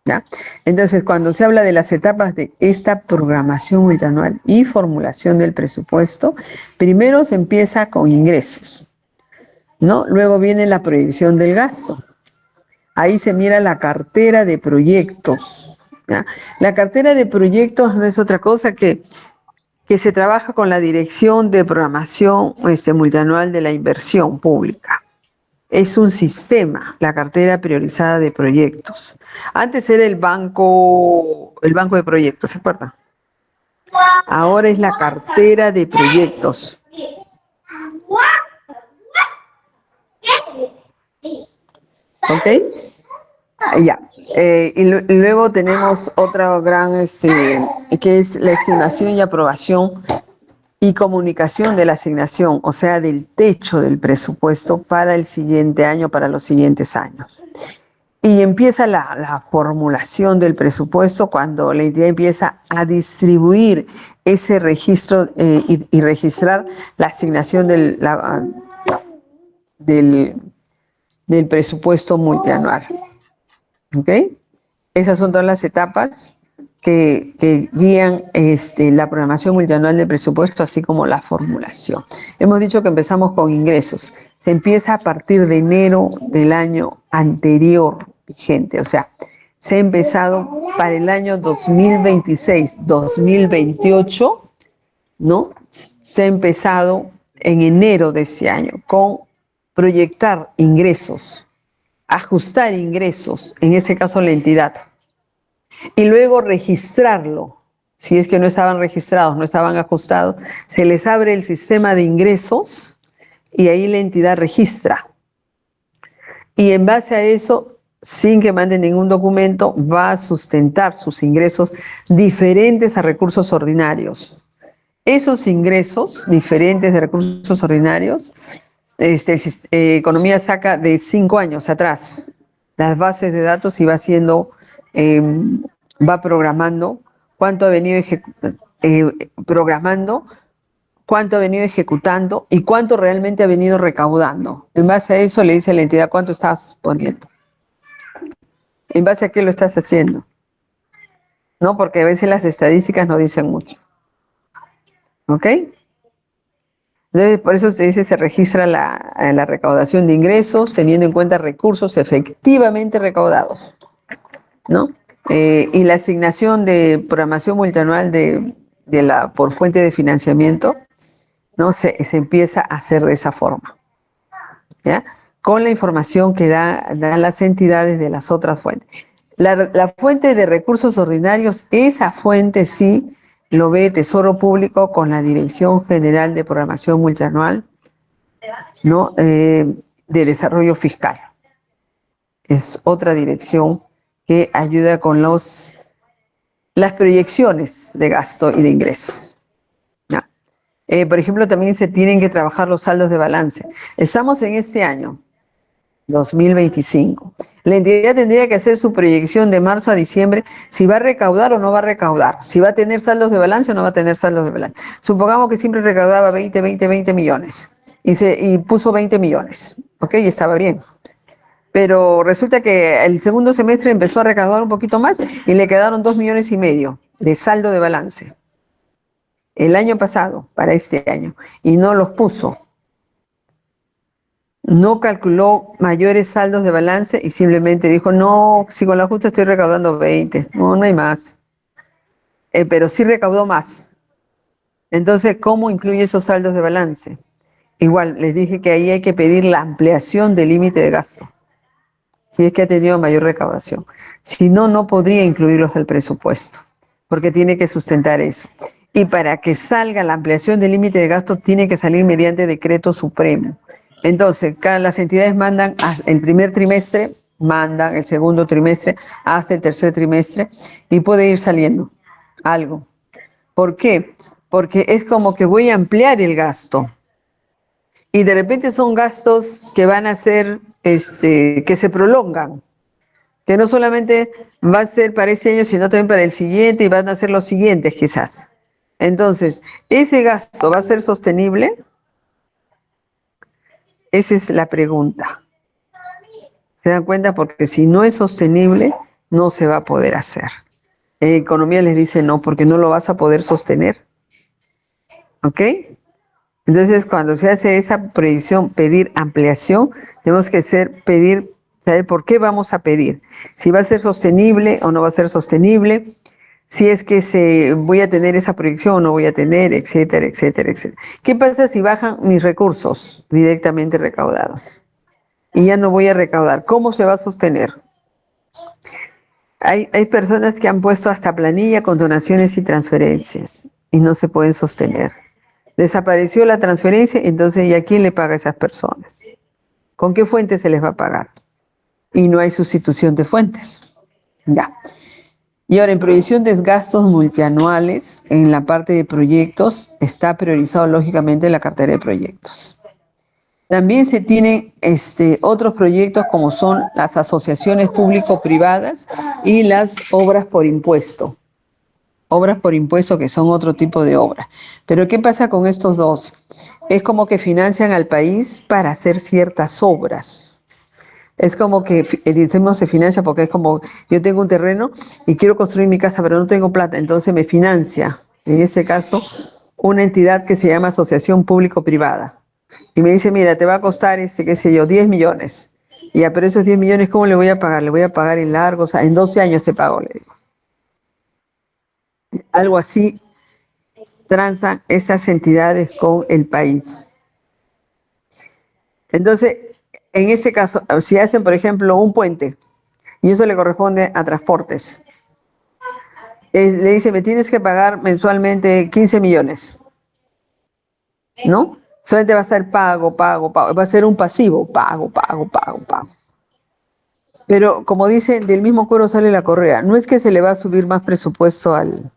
¿ya? Entonces, cuando se habla de las etapas de esta programación multianual y formulación del presupuesto, primero se empieza con ingresos, ¿no? Luego viene la proyección del gasto. Ahí se mira la cartera de proyectos, ¿ya? La cartera de proyectos no es otra cosa que se trabaja con la Dirección de Programación Multianual de la Inversión Pública. Es un sistema, la cartera priorizada de proyectos. Antes era el banco de proyectos, ¿se acuerdan? Ahora es la cartera de proyectos. ¿Ok? Ya. Y luego tenemos otra gran, que es la estimación y aprobación y comunicación de la asignación, o sea, del techo del presupuesto para el siguiente año, para los siguientes años. Y empieza la formulación del presupuesto cuando la entidad empieza a distribuir ese registro y registrar la asignación del presupuesto multianual. ¿Ok? Esas son todas las etapas que guían la programación multianual de presupuesto, así como la formulación. Hemos dicho que empezamos con ingresos. Se empieza a partir de enero del año anterior vigente, o sea, se ha empezado para el año 2026-2028, ¿no? Se ha empezado en enero de ese año con proyectar ingresos, ajustar ingresos, en ese caso la entidad, y luego registrarlo. Si es que no estaban registrados, no estaban ajustados, se les abre el sistema de ingresos y ahí la entidad registra. Y en base a eso, sin que mande ningún documento, va a sustentar sus ingresos diferentes a recursos ordinarios. Esos ingresos diferentes de recursos ordinarios, Economía saca de 5 años atrás las bases de datos y va haciendo, va programando cuánto ha venido programando, cuánto ha venido ejecutando y cuánto realmente ha venido recaudando. En base a eso le dice a la entidad cuánto estás poniendo. ¿En base a qué lo estás haciendo? ¿No? Porque a veces las estadísticas no dicen mucho. ¿Ok? Entonces, por eso se dice se registra la recaudación de ingresos teniendo en cuenta recursos efectivamente recaudados, ¿no? Y la asignación de programación multianual por fuente de financiamiento, ¿no? Se empieza a hacer de esa forma, ¿ya? Con la información que dan las entidades de las otras fuentes. La fuente de recursos ordinarios, esa fuente sí lo ve Tesoro Público con la Dirección General de Programación Multianual, ¿no? De Desarrollo Fiscal. Es otra dirección que ayuda con las proyecciones de gasto y de ingresos. ¿Ya? Por ejemplo, también se tienen que trabajar los saldos de balance. Estamos en este año, 2025. La entidad tendría que hacer su proyección de marzo a diciembre, si va a recaudar o no va a recaudar, si va a tener saldos de balance o no va a tener saldos de balance. Supongamos que siempre recaudaba 20 millones y puso 20 millones, ¿ok? Y estaba bien. Pero resulta que el segundo semestre empezó a recaudar un poquito más y le quedaron 2,5 millones de saldo de balance. El año pasado, para este año, y no los puso. No calculó mayores saldos de balance y simplemente dijo, no, si con la justa estoy recaudando 20, no hay más. Pero sí recaudó más. Entonces, ¿cómo incluye esos saldos de balance? Igual, les dije que ahí hay que pedir la ampliación del límite de gasto, si es que ha tenido mayor recaudación. Si no, no podría incluirlos al presupuesto, porque tiene que sustentar eso. Y para que salga la ampliación del límite de gasto, tiene que salir mediante decreto supremo. Entonces, las entidades mandan el primer trimestre, mandan el segundo trimestre, hasta el tercer trimestre, y puede ir saliendo algo. ¿Por qué? Porque es como que voy a ampliar el gasto. Y de repente son gastos que van a ser, que se prolongan, que no solamente va a ser para este año, sino también para el siguiente, y van a ser los siguientes quizás. Entonces, ¿ese gasto va a ser sostenible? Esa es la pregunta. ¿Se dan cuenta? Porque si no es sostenible, no se va a poder hacer. En economía les dice no, porque no lo vas a poder sostener. ¿Ok? Entonces, cuando se hace esa predicción, pedir ampliación, tenemos que pedir, saber por qué vamos a pedir. Si va a ser sostenible o no va a ser sostenible, si es que voy a tener esa proyección o no voy a tener, etcétera, etcétera, etcétera. ¿Qué pasa si bajan mis recursos directamente recaudados? Y ya no voy a recaudar. ¿Cómo se va a sostener? Hay personas que han puesto hasta planilla con donaciones y transferencias y no se pueden sostener. Desapareció la transferencia, entonces ¿y a quién le paga a esas personas? ¿Con qué fuente se les va a pagar? y no hay sustitución de fuentes. Ya. Y ahora, en proyección de gastos multianuales, en la parte de proyectos, está priorizado lógicamente la cartera de proyectos. También se tienen otros proyectos como son las asociaciones público-privadas y las obras por impuesto. Obras por impuesto que son otro tipo de obras. Pero ¿qué pasa con estos dos? Es como que financian al país para hacer ciertas obras. Es como que decimos se financia porque es como yo tengo un terreno y quiero construir mi casa, pero no tengo plata, entonces me financia, en ese caso, una entidad que se llama Asociación Público-Privada. Y me dice, mira, te va a costar, qué sé yo, 10 millones. Y ya, pero esos 10 millones, ¿cómo le voy a pagar? Le voy a pagar en largo, o sea, en 12 años te pago, le digo. Algo así transan esas entidades con el país. Entonces, en ese caso, si hacen, por ejemplo, un puente, y eso le corresponde a transportes, le dice, me tienes que pagar mensualmente 15 millones, ¿no? Solamente va a ser pago, va a ser un pasivo, pago. Pero como dicen, del mismo cuero sale la correa, no es que se le va a subir más presupuesto en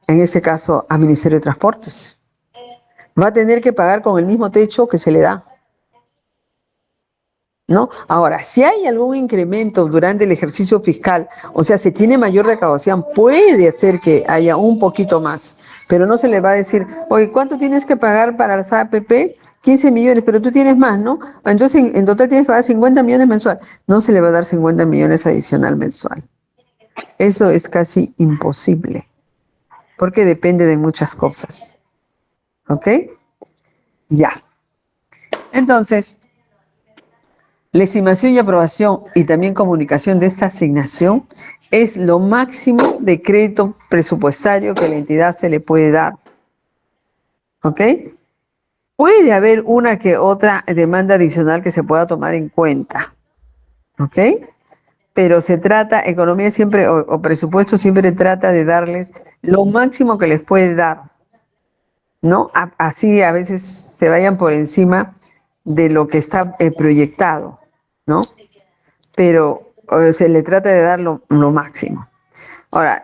ese caso, al Ministerio de Transportes. Va a tener que pagar con el mismo techo que se le da, ¿no? Ahora, si hay algún incremento durante el ejercicio fiscal, o sea, se tiene mayor recaudación, puede hacer que haya un poquito más, pero no se le va a decir, oye, ¿cuánto tienes que pagar para las APP? 15 millones, pero tú tienes más, ¿no? Entonces, en total tienes que pagar 50 millones mensual. No se le va a dar 50 millones adicional mensual. Eso es casi imposible, porque depende de muchas cosas. ¿Ok? Ya. Entonces, la estimación y aprobación y también comunicación de esta asignación es lo máximo de crédito presupuestario que a la entidad se le puede dar. ¿Ok? Puede haber una que otra demanda adicional que se pueda tomar en cuenta. ¿Ok? Pero se trata, economía siempre, o presupuesto siempre trata de darles lo máximo que les puede dar, ¿no? Así a veces se vayan por encima de lo que está proyectado, ¿no? Pero se le trata de dar lo máximo. Ahora,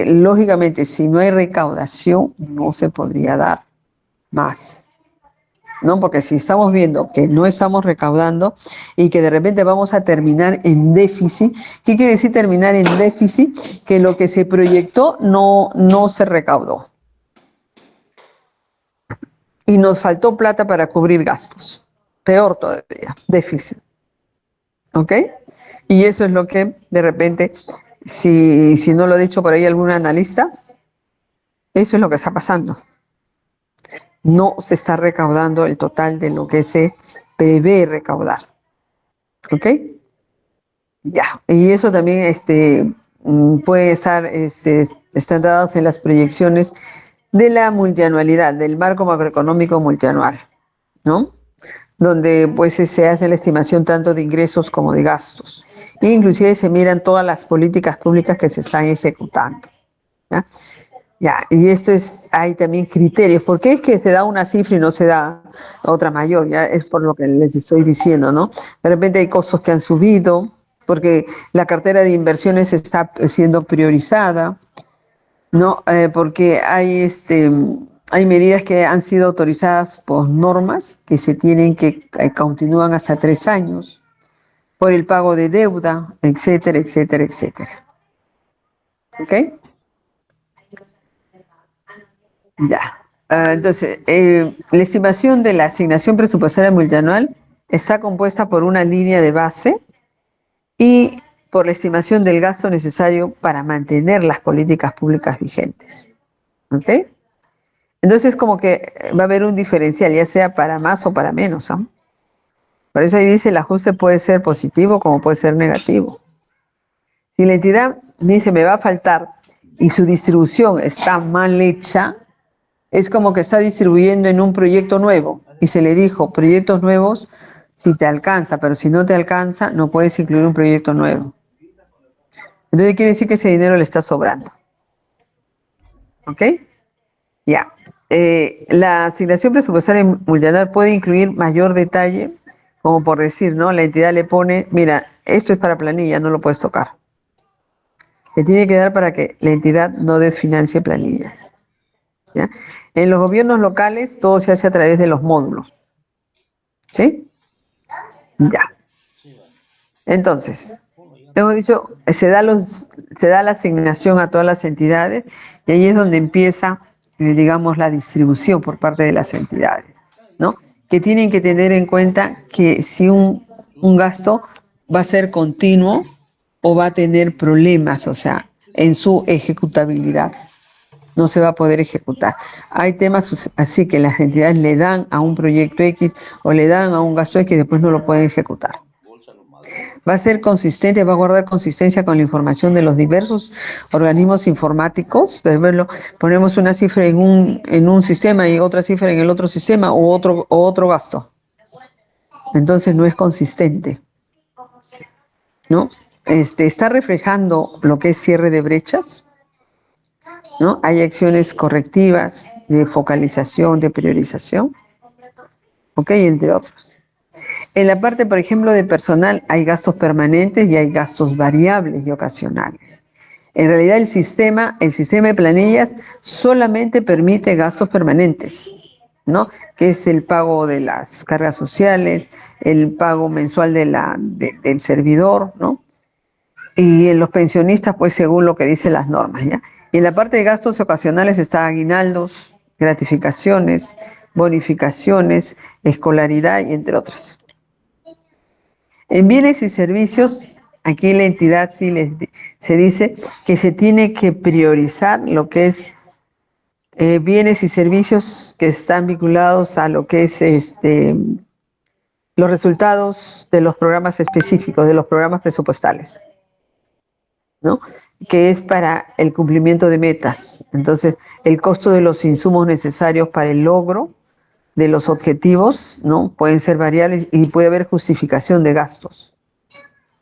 lógicamente, si no hay recaudación, no se podría dar más, ¿no? Porque si estamos viendo que no estamos recaudando y que de repente vamos a terminar en déficit, ¿qué quiere decir terminar en déficit? Que lo que se proyectó no se recaudó. Y nos faltó plata para cubrir gastos. Peor todavía, déficit. ¿Ok? Y eso es lo que de repente, si no lo ha dicho por ahí algún analista, eso es lo que está pasando. No se está recaudando el total de lo que se prevé recaudar. ¿Ok? Ya. Y eso también puede estar, están dadas en las proyecciones de la multianualidad, del marco macroeconómico multianual, ¿no? Donde pues se hace la estimación tanto de ingresos como de gastos. E inclusive se miran todas las políticas públicas que se están ejecutando. ¿Ya? Ya, y hay también criterios. ¿Por qué es que se da una cifra y no se da otra mayor? Ya es por lo que les estoy diciendo, ¿no? De repente hay costos que han subido, porque la cartera de inversiones está siendo priorizada, ¿no? Porque hay medidas que han sido autorizadas por normas que se tienen que continúan hasta 3 años, por el pago de deuda, etcétera, etcétera, etcétera. ¿Ok? Ya. Entonces, la estimación de la asignación presupuestaria multianual está compuesta por una línea de base y por la estimación del gasto necesario para mantener las políticas públicas vigentes. ¿Ok? Entonces, como que va a haber un diferencial, ya sea para más o para menos, ¿ah? Por eso ahí dice, el ajuste puede ser positivo como puede ser negativo. Si la entidad dice, me va a faltar y su distribución está mal hecha, es como que está distribuyendo en un proyecto nuevo y se le dijo, proyectos nuevos, si te alcanza, pero si no te alcanza, no puedes incluir un proyecto nuevo. Entonces quiere decir que ese dinero le está sobrando. ¿Ok? Ya. La asignación presupuestaria multianual puede incluir mayor detalle, como por decir, ¿no? La entidad le pone, mira, esto es para planilla, no lo puedes tocar. Te tiene que dar para que la entidad no desfinancie planillas. ¿Ya? En los gobiernos locales todo se hace a través de los módulos. ¿Sí? Ya. Entonces, hemos dicho, se da la asignación a todas las entidades y ahí es donde empieza, digamos, la distribución por parte de las entidades, ¿no? Que tienen que tener en cuenta que si un gasto va a ser continuo o va a tener problemas, o sea, en su ejecutabilidad. No se va a poder ejecutar. Hay temas así que las entidades le dan a un proyecto X o le dan a un gasto X y después no lo pueden ejecutar. Va a ser consistente, va a guardar consistencia con la información de los diversos organismos informáticos. Por ejemplo, ponemos una cifra en un sistema y otra cifra en el otro sistema o otro gasto. Entonces no es consistente, ¿no? Está reflejando lo que es cierre de brechas, ¿no? Hay acciones correctivas, de focalización, de priorización, ¿ok? Entre otros. En la parte, por ejemplo, de personal, hay gastos permanentes y hay gastos variables y ocasionales. En realidad, el sistema de planillas solamente permite gastos permanentes, ¿no? Que es el pago de las cargas sociales, el pago mensual del servidor, ¿no? Y en los pensionistas, pues según lo que dicen las normas, ¿ya? Y en la parte de gastos ocasionales está aguinaldos, gratificaciones, bonificaciones, escolaridad y entre otros. En bienes y servicios, aquí la entidad se dice que se tiene que priorizar lo que es bienes y servicios que están vinculados a lo que es los resultados de los programas específicos, de los programas presupuestales, ¿no? Que es para el cumplimiento de metas. Entonces, el costo de los insumos necesarios para el logro de los objetivos, ¿no? Pueden ser variables y puede haber justificación de gastos.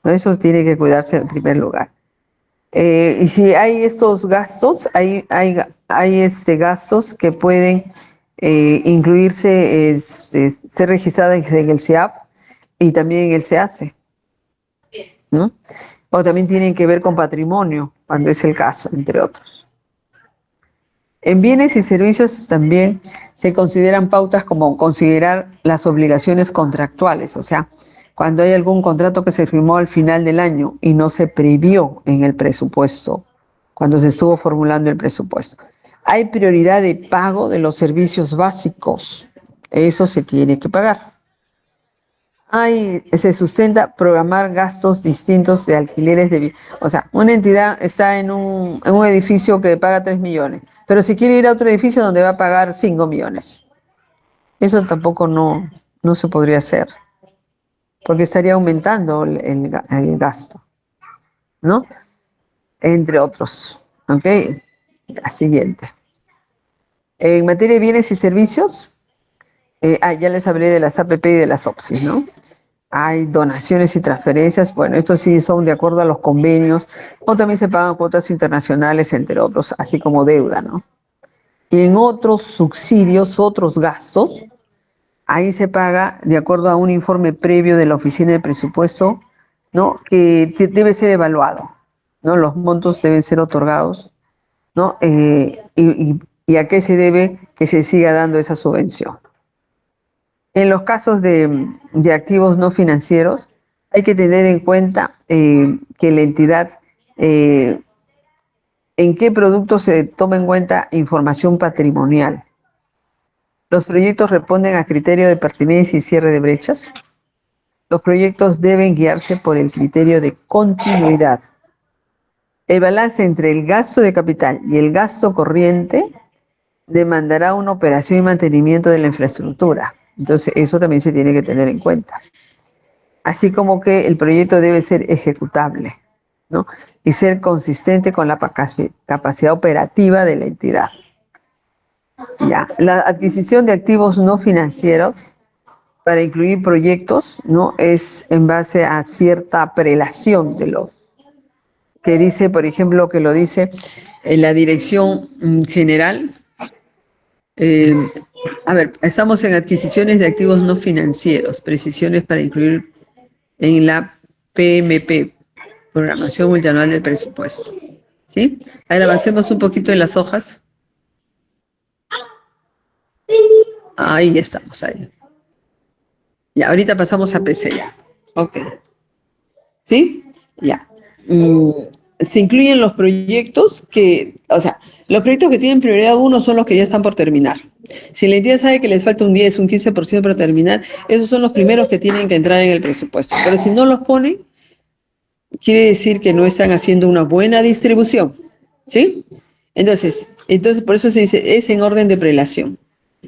Eso tiene que cuidarse en primer lugar. Y si hay estos gastos, hay gastos que pueden incluirse, ser registrados en el SEAP y también en el SEACE, ¿no? O también tienen que ver con patrimonio, cuando es el caso, entre otros. En bienes y servicios también se consideran pautas como considerar las obligaciones contractuales, o sea, cuando hay algún contrato que se firmó al final del año y no se previó en el presupuesto, cuando se estuvo formulando el presupuesto. Hay prioridad de pago de los servicios básicos, eso se tiene que pagar. Se sustenta programar gastos distintos de alquileres de... O sea, una entidad está en un edificio que paga 3 millones, pero si quiere ir a otro edificio donde va a pagar 5 millones. Eso tampoco no se podría hacer, porque estaría aumentando el gasto, ¿no? Entre otros. ¿Ok? La siguiente. En materia de bienes y servicios, ya les hablé de las APP y de las OPSI, ¿no? Hay donaciones y transferencias, bueno, estos sí son de acuerdo a los convenios, o también se pagan cuotas internacionales, entre otros, así como deuda, ¿no? Y en otros subsidios, otros gastos, ahí se paga de acuerdo a un informe previo de la Oficina de Presupuesto, ¿no? Que debe ser evaluado, ¿no? Los montos deben ser otorgados, ¿no? Y a qué se debe que se siga dando esa subvención. En los casos de activos no financieros, hay que tener en cuenta que la entidad, en qué productos se toma en cuenta información patrimonial. Los proyectos responden a criterio de pertinencia y cierre de brechas. Los proyectos deben guiarse por el criterio de continuidad. El balance entre el gasto de capital y el gasto corriente demandará una operación y mantenimiento de la infraestructura. Entonces, eso también se tiene que tener en cuenta. Así como que el proyecto debe ser ejecutable, ¿no? Y ser consistente con la capacidad operativa de la entidad. Ya. La adquisición de activos no financieros para incluir proyectos, ¿no? Es en base a cierta prelación de los que dice, por ejemplo, que lo dice en la dirección general. Estamos en adquisiciones de activos no financieros, precisiones para incluir en la PMP, Programación Multianual del Presupuesto. ¿Sí? A ver, avancemos un poquito en las hojas. Ahí estamos, ahí. Ya, ahorita pasamos a PCA. Ok. ¿Sí? Ya. Se incluyen los proyectos o sea, los proyectos que tienen prioridad 1 son los que ya están por terminar. Si la entidad sabe que les falta un 10, un 15% para terminar, esos son los primeros que tienen que entrar en el presupuesto. Pero si no los ponen, quiere decir que no están haciendo una buena distribución. ¿Sí? Entonces, por eso se dice, es en orden de prelación.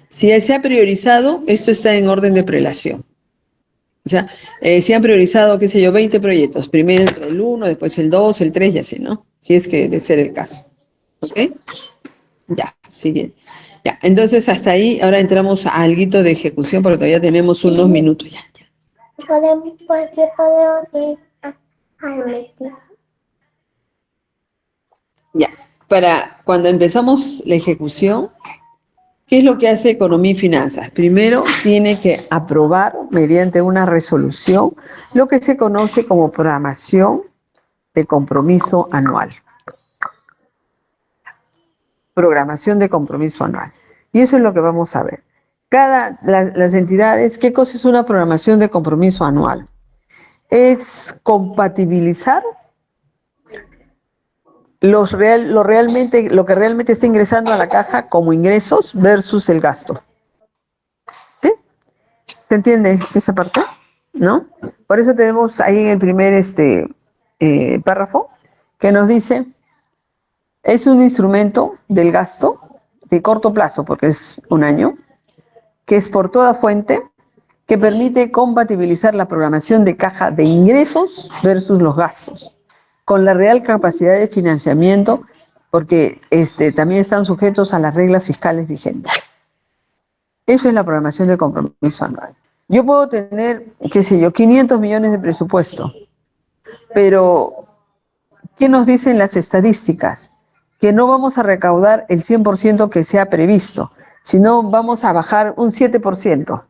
Si se ha priorizado, esto está en orden de prelación. O sea, se han priorizado, qué sé yo, 20 proyectos. Primero el 1, después el 2, el 3 y así, ¿no? Si es que de ser el caso. ¿Ok? Ya, siguiente. Ya, entonces hasta ahí, ahora entramos a algo de ejecución porque todavía tenemos unos minutos. Ya. ¿Qué podemos ir a meter? Ya, para cuando empezamos la ejecución, ¿qué es lo que hace Economía y Finanzas? Primero tiene que aprobar mediante una resolución lo que se conoce como programación de compromiso anual. Programación de compromiso anual. Y eso es lo que vamos a ver. Las entidades, ¿qué cosa es una programación de compromiso anual? Es compatibilizar lo que realmente está ingresando a la caja como ingresos versus el gasto. ¿Sí? ¿Se entiende esa parte? ¿No? Por eso tenemos ahí en el primer párrafo que nos dice, es un instrumento del gasto de corto plazo, porque es un año, que es por toda fuente, que permite compatibilizar la programación de caja de ingresos versus los gastos, con la real capacidad de financiamiento, porque también están sujetos a las reglas fiscales vigentes. Eso es la programación de compromiso anual. Yo puedo tener, qué sé yo, 500 millones de presupuesto, pero ¿qué nos dicen las estadísticas? Que no vamos a recaudar el 100% que se ha previsto, sino vamos a bajar un 7%.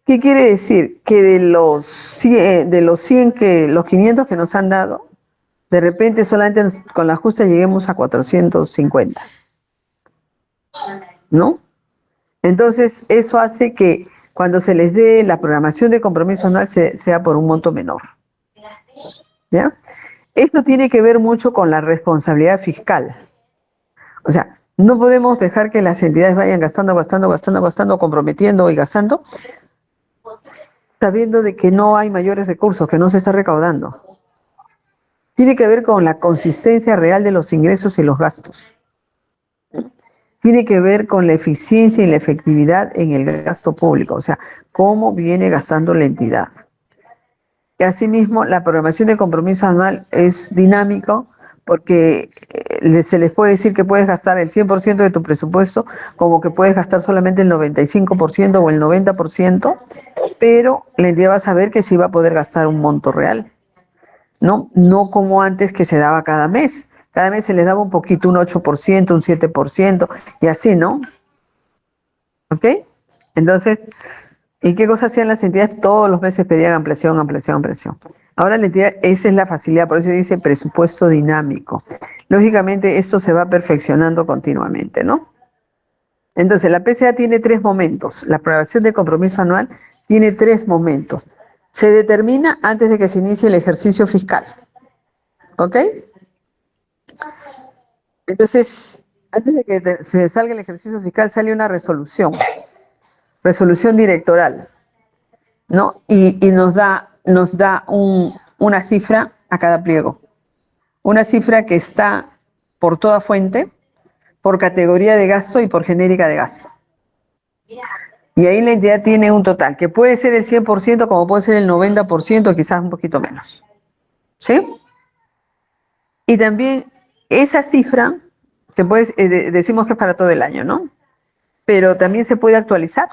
¿Qué quiere decir? Que de los 500 que nos han dado, de repente solamente con la justa lleguemos a 450. ¿No? Entonces, eso hace que cuando se les dé la programación de compromiso anual sea por un monto menor. ¿Ya? Esto tiene que ver mucho con la responsabilidad fiscal. O sea, no podemos dejar que las entidades vayan gastando, comprometiendo y gastando, sabiendo de que no hay mayores recursos, que no se está recaudando. Tiene que ver con la consistencia real de los ingresos y los gastos. Tiene que ver con la eficiencia y la efectividad en el gasto público, o sea, cómo viene gastando la entidad. Y asimismo, la programación de compromiso anual es dinámico porque se les puede decir que puedes gastar el 100% de tu presupuesto, como que puedes gastar solamente el 95% o el 90%, pero la entidad va a saber que sí va a poder gastar un monto real, ¿no? No como antes que se daba cada mes. Cada mes se les daba un poquito, un 8%, un 7%, y así, ¿no? ¿Ok? Entonces, ¿y qué cosa hacían las entidades? Todos los meses pedían ampliación. Ahora la entidad, esa es la facilidad, por eso dice presupuesto dinámico. Lógicamente, esto se va perfeccionando continuamente, ¿no? Entonces, la PCA tiene 3 momentos. La aprobación de compromiso anual tiene 3 momentos. Se determina antes de que se inicie el ejercicio fiscal. ¿Ok? Entonces, antes de que se salga el ejercicio fiscal, sale una resolución directoral, ¿no? Y nos da una cifra a cada pliego. Una cifra que está por toda fuente, por categoría de gasto y por genérica de gasto. Y ahí la entidad tiene un total, que puede ser el 100%, como puede ser el 90%, quizás un poquito menos. ¿Sí? Y también esa cifra, decimos que es para todo el año, ¿no? Pero también se puede actualizar,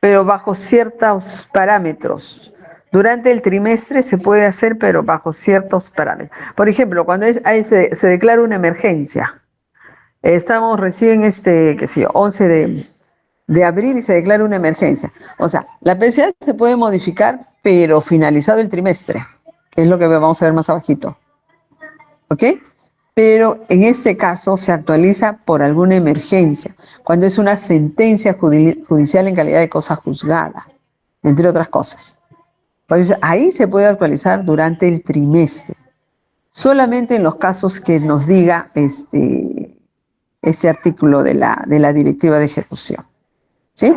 pero bajo ciertos parámetros. Durante el trimestre se puede hacer, pero bajo ciertos parámetros. Por ejemplo, cuando se declara una emergencia, estamos recién, qué sé yo, 11 de abril y se declara una emergencia. O sea, la PCA se puede modificar pero finalizado el trimestre, que es lo que vamos a ver más abajito. ¿Ok? Pero en este caso se actualiza por alguna emergencia, cuando es una sentencia judicial en calidad de cosa juzgada, entre otras cosas. Por eso ahí se puede actualizar durante el trimestre, solamente en los casos que nos diga este artículo de la directiva de ejecución. ¿Sí?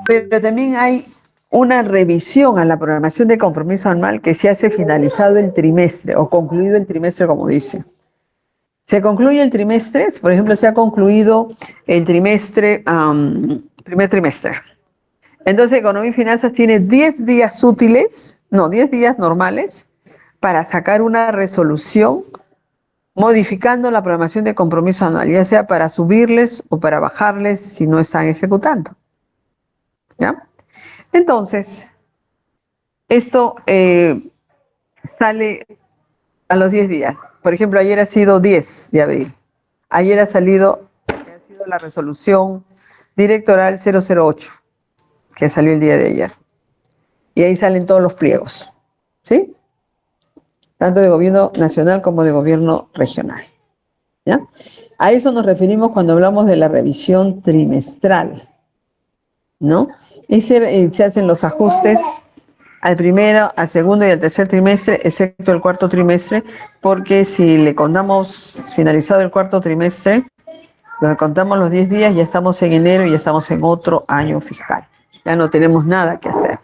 Pero también hay una revisión a la programación de compromiso anual que se hace finalizado el trimestre o concluido el trimestre, como dice. Se concluye el trimestre, por ejemplo, se ha concluido el trimestre, primer trimestre. Entonces, Economía y Finanzas tiene 10 días útiles, no, 10 días normales para sacar una resolución modificando la programación de compromiso anual, ya sea para subirles o para bajarles si no están ejecutando. ¿Ya? Entonces, esto sale a los 10 días. Por ejemplo, ayer ha sido 10 de abril. Ayer ha sido la resolución directoral 008, que salió el día de ayer. Y ahí salen todos los pliegos, ¿sí? Tanto de gobierno nacional como de gobierno regional. ¿Ya? A eso nos referimos cuando hablamos de la revisión trimestral, ¿no? Y se hacen los ajustes al primero, al segundo y al tercer trimestre, excepto el cuarto trimestre, porque si le contamos finalizado el cuarto trimestre, lo contamos los 10 días, ya estamos en enero y ya estamos en otro año fiscal. Ya no tenemos nada que hacer.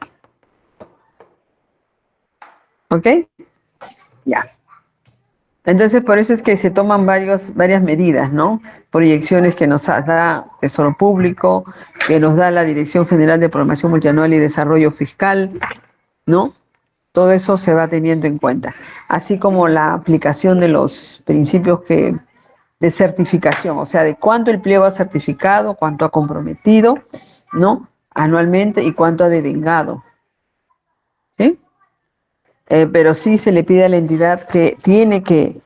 ¿Ok? Ya. Entonces, por eso es que se toman varias medidas, ¿no? Proyecciones que nos da Tesoro Público, que nos da la Dirección General de Programación Multianual y Desarrollo Fiscal, ¿no? Todo eso se va teniendo en cuenta, así como la aplicación de los principios de certificación, o sea, de cuánto el pliego ha certificado, cuánto ha comprometido, ¿no? Anualmente y cuánto ha devengado, ¿sí? Pero sí se le pide a la entidad que tiene que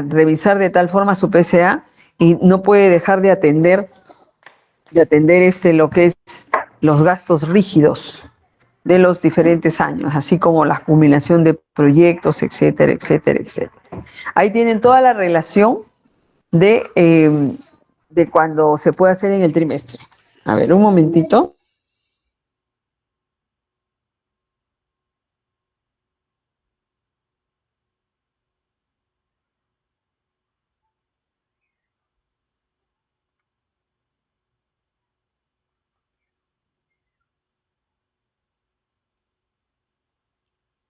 revisar de tal forma su PCA y no puede dejar de atender lo que es los gastos rígidos de los diferentes años, así como la acumulación de proyectos, etcétera, etcétera, etcétera. Ahí tienen toda la relación de cuando se puede hacer en el trimestre. A ver, un momentito.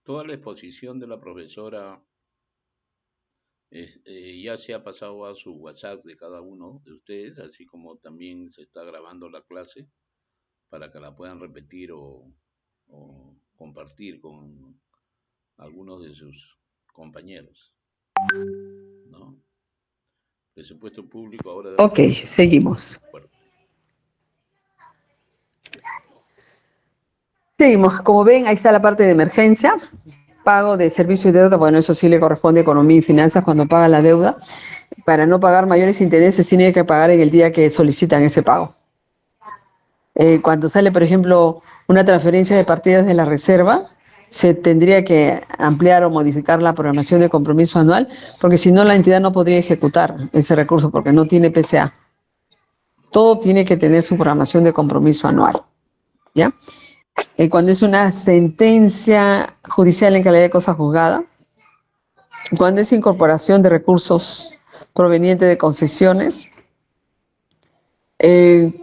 Toda la exposición de la profesora ya se ha pasado a su WhatsApp de cada uno de ustedes, así como también se está grabando la clase para que la puedan repetir o compartir con algunos de sus compañeros, ¿no? Presupuesto público ahora de... Ok, seguimos. Seguimos. Como ven, ahí está la parte de emergencia. Pago de servicio y deuda, bueno, eso sí le corresponde a Economía y Finanzas cuando paga la deuda. Para no pagar mayores intereses, tiene que pagar en el día que solicitan ese pago. Cuando sale, por ejemplo, una transferencia de partidas de la reserva, se tendría que ampliar o modificar la programación de compromiso anual, porque si no la entidad no podría ejecutar ese recurso porque no tiene PCA. Todo tiene que tener su programación de compromiso anual, ¿ya? Cuando es una sentencia judicial en calidad de cosa juzgada, cuando es incorporación de recursos provenientes de concesiones,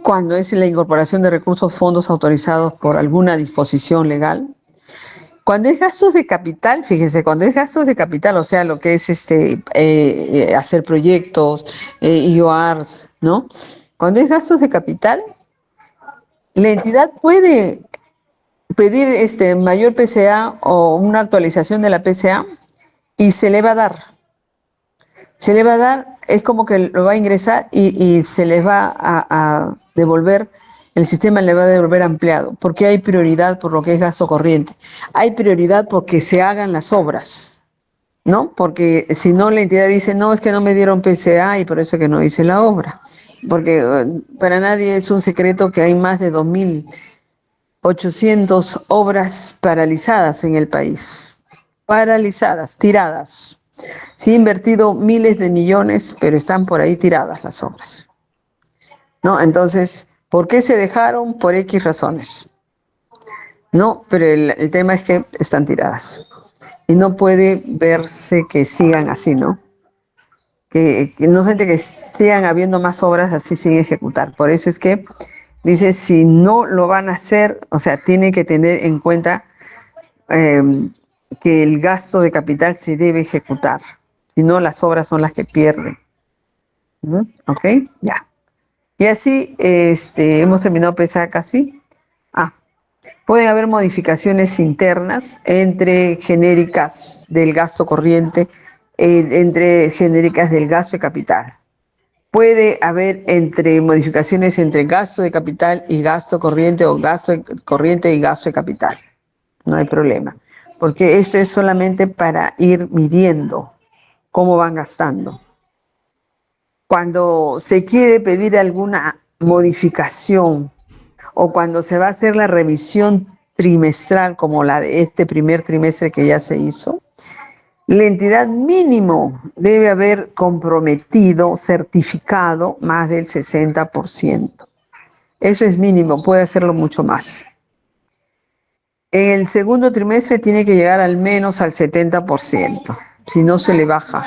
cuando es la incorporación de recursos fondos autorizados por alguna disposición legal, cuando es gastos de capital, fíjense, cuando es gastos de capital, o sea, lo que es hacer proyectos, IOARs, ¿no? Cuando es gastos de capital, la entidad puede pedir mayor PCA o una actualización de la PCA y se le va a dar. Se le va a dar, es como que lo va a ingresar y se les va a devolver, el sistema le va a devolver ampliado, porque hay prioridad por lo que es gasto corriente. Hay prioridad porque se hagan las obras, ¿no? Porque si no, la entidad dice, no, es que no me dieron PCA y por eso que no hice la obra. Porque para nadie es un secreto que hay más de 2.000 800 obras paralizadas en el país. Paralizadas, tiradas. Se ha invertido miles de millones, pero están por ahí tiradas las obras, ¿no? Entonces, ¿por qué se dejaron? Por X razones. No, pero el tema es que están tiradas. Y no puede verse que sigan así, ¿no? Que no solamente que sigan habiendo más obras así sin ejecutar. Por eso es que dice, si no lo van a hacer, o sea, tiene que tener en cuenta eh, que el gasto de capital se debe ejecutar. Si no, las obras son las que pierden. ¿Ok? Ya. Y así hemos terminado PSA casi. Pueden haber modificaciones internas entre genéricas del gasto corriente, entre genéricas del gasto de capital. Puede haber modificaciones entre gasto de capital y gasto corriente o gasto corriente y gasto de capital. No hay problema, porque esto es solamente para ir midiendo cómo van gastando. Cuando se quiere pedir alguna modificación o cuando se va a hacer la revisión trimestral como la de este primer trimestre que ya se hizo, la entidad mínimo debe haber comprometido, certificado más del 60%. Eso es mínimo, puede hacerlo mucho más. En el segundo trimestre tiene que llegar al menos al 70%, si no se le baja.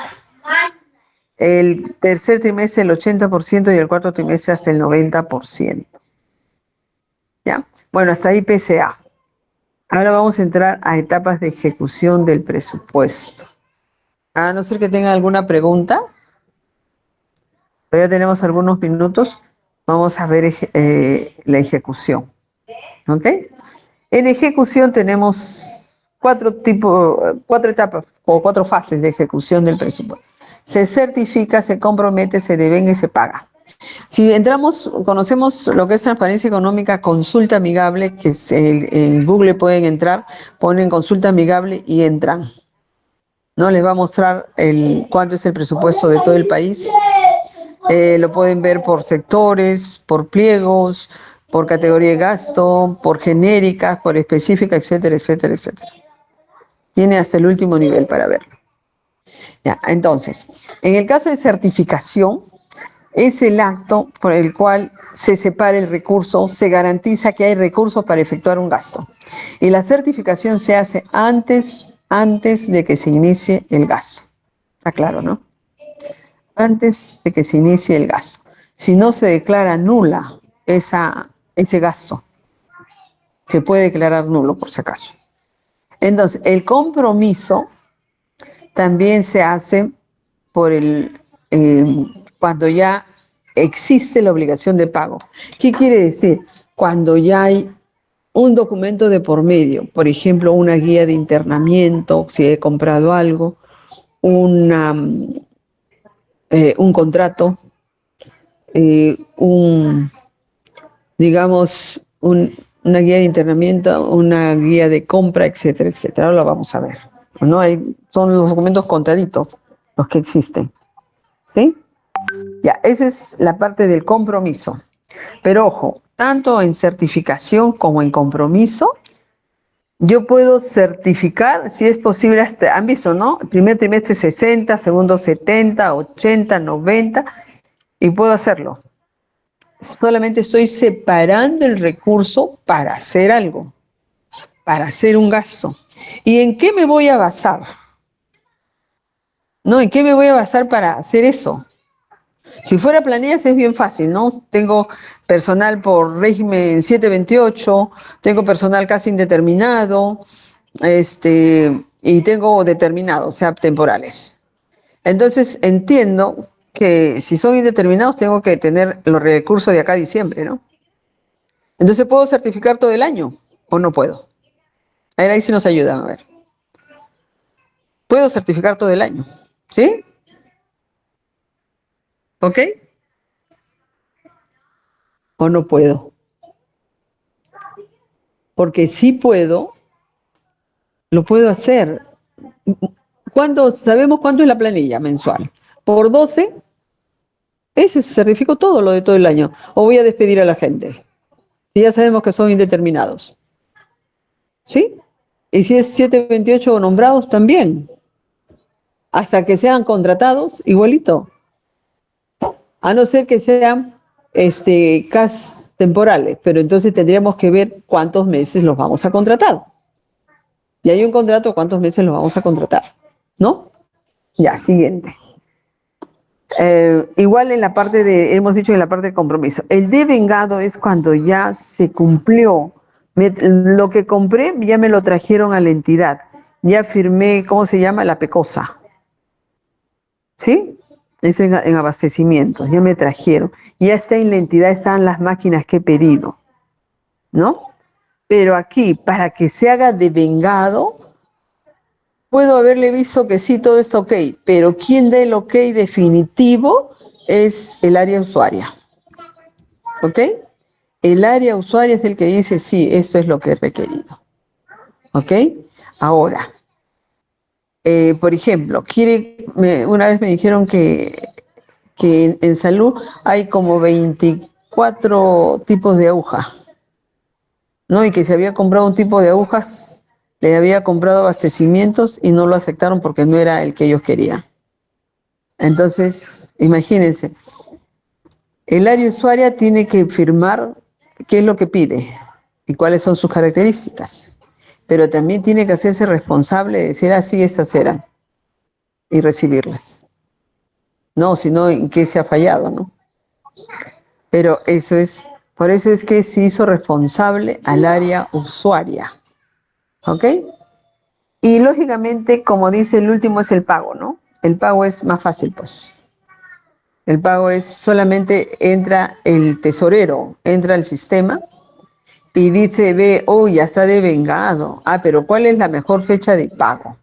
El tercer trimestre el 80% y el cuarto trimestre hasta el 90%. ¿Ya? Bueno, hasta ahí PCA. Ahora vamos a entrar a etapas de ejecución del presupuesto. A no ser que tengan alguna pregunta, todavía tenemos algunos minutos, vamos a ver la ejecución. ¿Ok? En ejecución tenemos cuatro etapas o 4 fases de ejecución del presupuesto. Se certifica, se compromete, se devenga y se paga. Si conocemos lo que es transparencia económica, consulta amigable, que en Google pueden entrar, ponen consulta amigable y entran. ¿No? Les va a mostrar cuánto es el presupuesto de todo el país. Lo pueden ver por sectores, por pliegos, por categoría de gasto, por genéricas, por específica, etcétera, etcétera, etcétera. Tiene hasta el último nivel para verlo. Ya, entonces, en el caso de certificación, es el acto por el cual se separa el recurso, se garantiza que hay recursos para efectuar un gasto. Y la certificación se hace antes de que se inicie el gasto. Está claro, ¿no? Antes de que se inicie el gasto. Si no se declara nula ese gasto, se puede declarar nulo por si acaso. Entonces, el compromiso también se hace cuando ya existe la obligación de pago. ¿Qué quiere decir? Cuando ya hay un documento de por medio, por ejemplo, una guía de internamiento, si he comprado algo, un contrato, una guía de internamiento, una guía de compra, etcétera, etcétera. Ahora lo vamos a ver. ¿No? Son los documentos contaditos los que existen. ¿Sí? Ya, esa es la parte del compromiso. Pero ojo, tanto en certificación como en compromiso, yo puedo certificar, si es posible, han visto, ¿no? El primer trimestre 60, segundo 70, 80, 90, y puedo hacerlo. Solamente estoy separando el recurso para hacer algo, para hacer un gasto. ¿Y en qué me voy a basar? ¿No? ¿En qué me voy a basar para hacer eso? Si fuera planillas es bien fácil, ¿no? Tengo personal por régimen 728, tengo personal casi indeterminado, y tengo determinados, o sea, temporales. Entonces entiendo que si son indeterminados tengo que tener los recursos de acá a diciembre, ¿no? Entonces, ¿puedo certificar todo el año o no puedo? A ver, ahí sí nos ayudan, a ver. ¿Puedo certificar todo el año? ¿Sí? ¿Ok? ¿O no puedo? Porque sí puedo, lo puedo hacer. Sabemos cuánto es la planilla mensual? Por 12, ese certifico todo lo de todo el año. O voy a despedir a la gente. Si ya sabemos que son indeterminados. ¿sí? Y si es 728 nombrados, también. Hasta que sean contratados, igualito. A no ser que sean CAS temporales, pero entonces tendríamos que ver cuántos meses los vamos a contratar. Y hay un contrato, cuántos meses los vamos a contratar, ¿no? Ya, siguiente. Igual en la parte hemos dicho en la parte de compromiso, el devengado es cuando ya se cumplió, lo que compré ya me lo trajeron a la entidad, ya firmé, ¿cómo se llama? La pecosa, ¿sí? Es en abastecimientos, ya me trajeron, ya está en la entidad, están las máquinas que he pedido, ¿no? Pero aquí, para que se haga devengado, puedo haberle visto que sí, todo está ok, pero quien dé el ok definitivo es el área usuaria. ¿Ok? El área usuaria es el que dice, sí, esto es lo que he requerido. ¿Ok? Ahora, por ejemplo, una vez me dijeron que en salud hay como 24 tipos de aguja, ¿no? Y que se había comprado un tipo de agujas, le había comprado abastecimientos y no lo aceptaron porque no era el que ellos querían. Entonces, imagínense, el área usuaria tiene que firmar qué es lo que pide y cuáles son sus características, pero también tiene que hacerse responsable de decir, sí, estas eran, y recibirlas. No, sino en qué se ha fallado, ¿no? Pero por eso es que se hizo responsable al área usuaria, ¿ok? Y lógicamente, como dice el último, es el pago, ¿no? El pago es más fácil, pues. El pago es solamente entra el tesorero, entra al sistema y dice, ya está devengado. Pero ¿cuál es la mejor fecha de pago?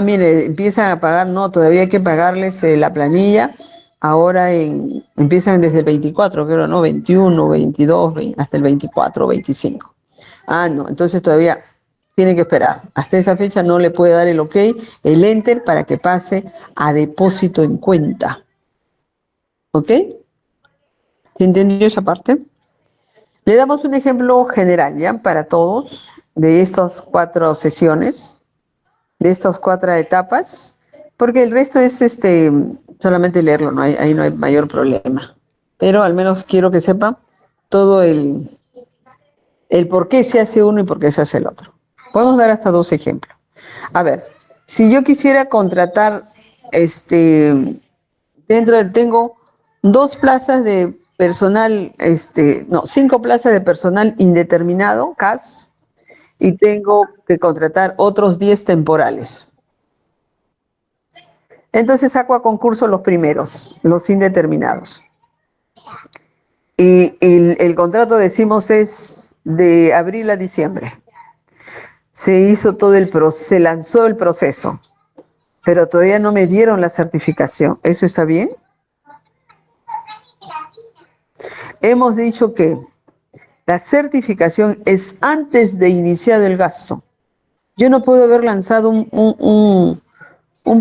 Mire, empiezan a pagar, no, todavía hay que pagarles la planilla. Ahora empiezan desde el 24, creo, ¿no? 21, 22, hasta el 24, 25. No, entonces todavía tiene que esperar. Hasta esa fecha no le puede dar el ok, el enter para que pase a depósito en cuenta. ¿Ok? ¿Se entendió esa parte? Le damos un ejemplo general, ¿ya? Para todos, de estas 4 sesiones, de estas 4 etapas, porque el resto es solamente leerlo, ahí no hay mayor problema. Pero al menos quiero que sepa todo el por qué se hace uno y por qué se hace el otro. Podemos dar hasta 2 ejemplos. A ver, si yo quisiera contratar, tengo 2 plazas de personal, 5 plazas de personal indeterminado, CAS, y tengo que contratar otros 10 temporales. Entonces saco a concurso los primeros, los indeterminados. Y el contrato, decimos, es de abril a diciembre. Se lanzó el proceso, pero todavía no me dieron la certificación. ¿Eso está bien? Hemos dicho que la certificación es antes de iniciado el gasto. Yo no puedo haber lanzado un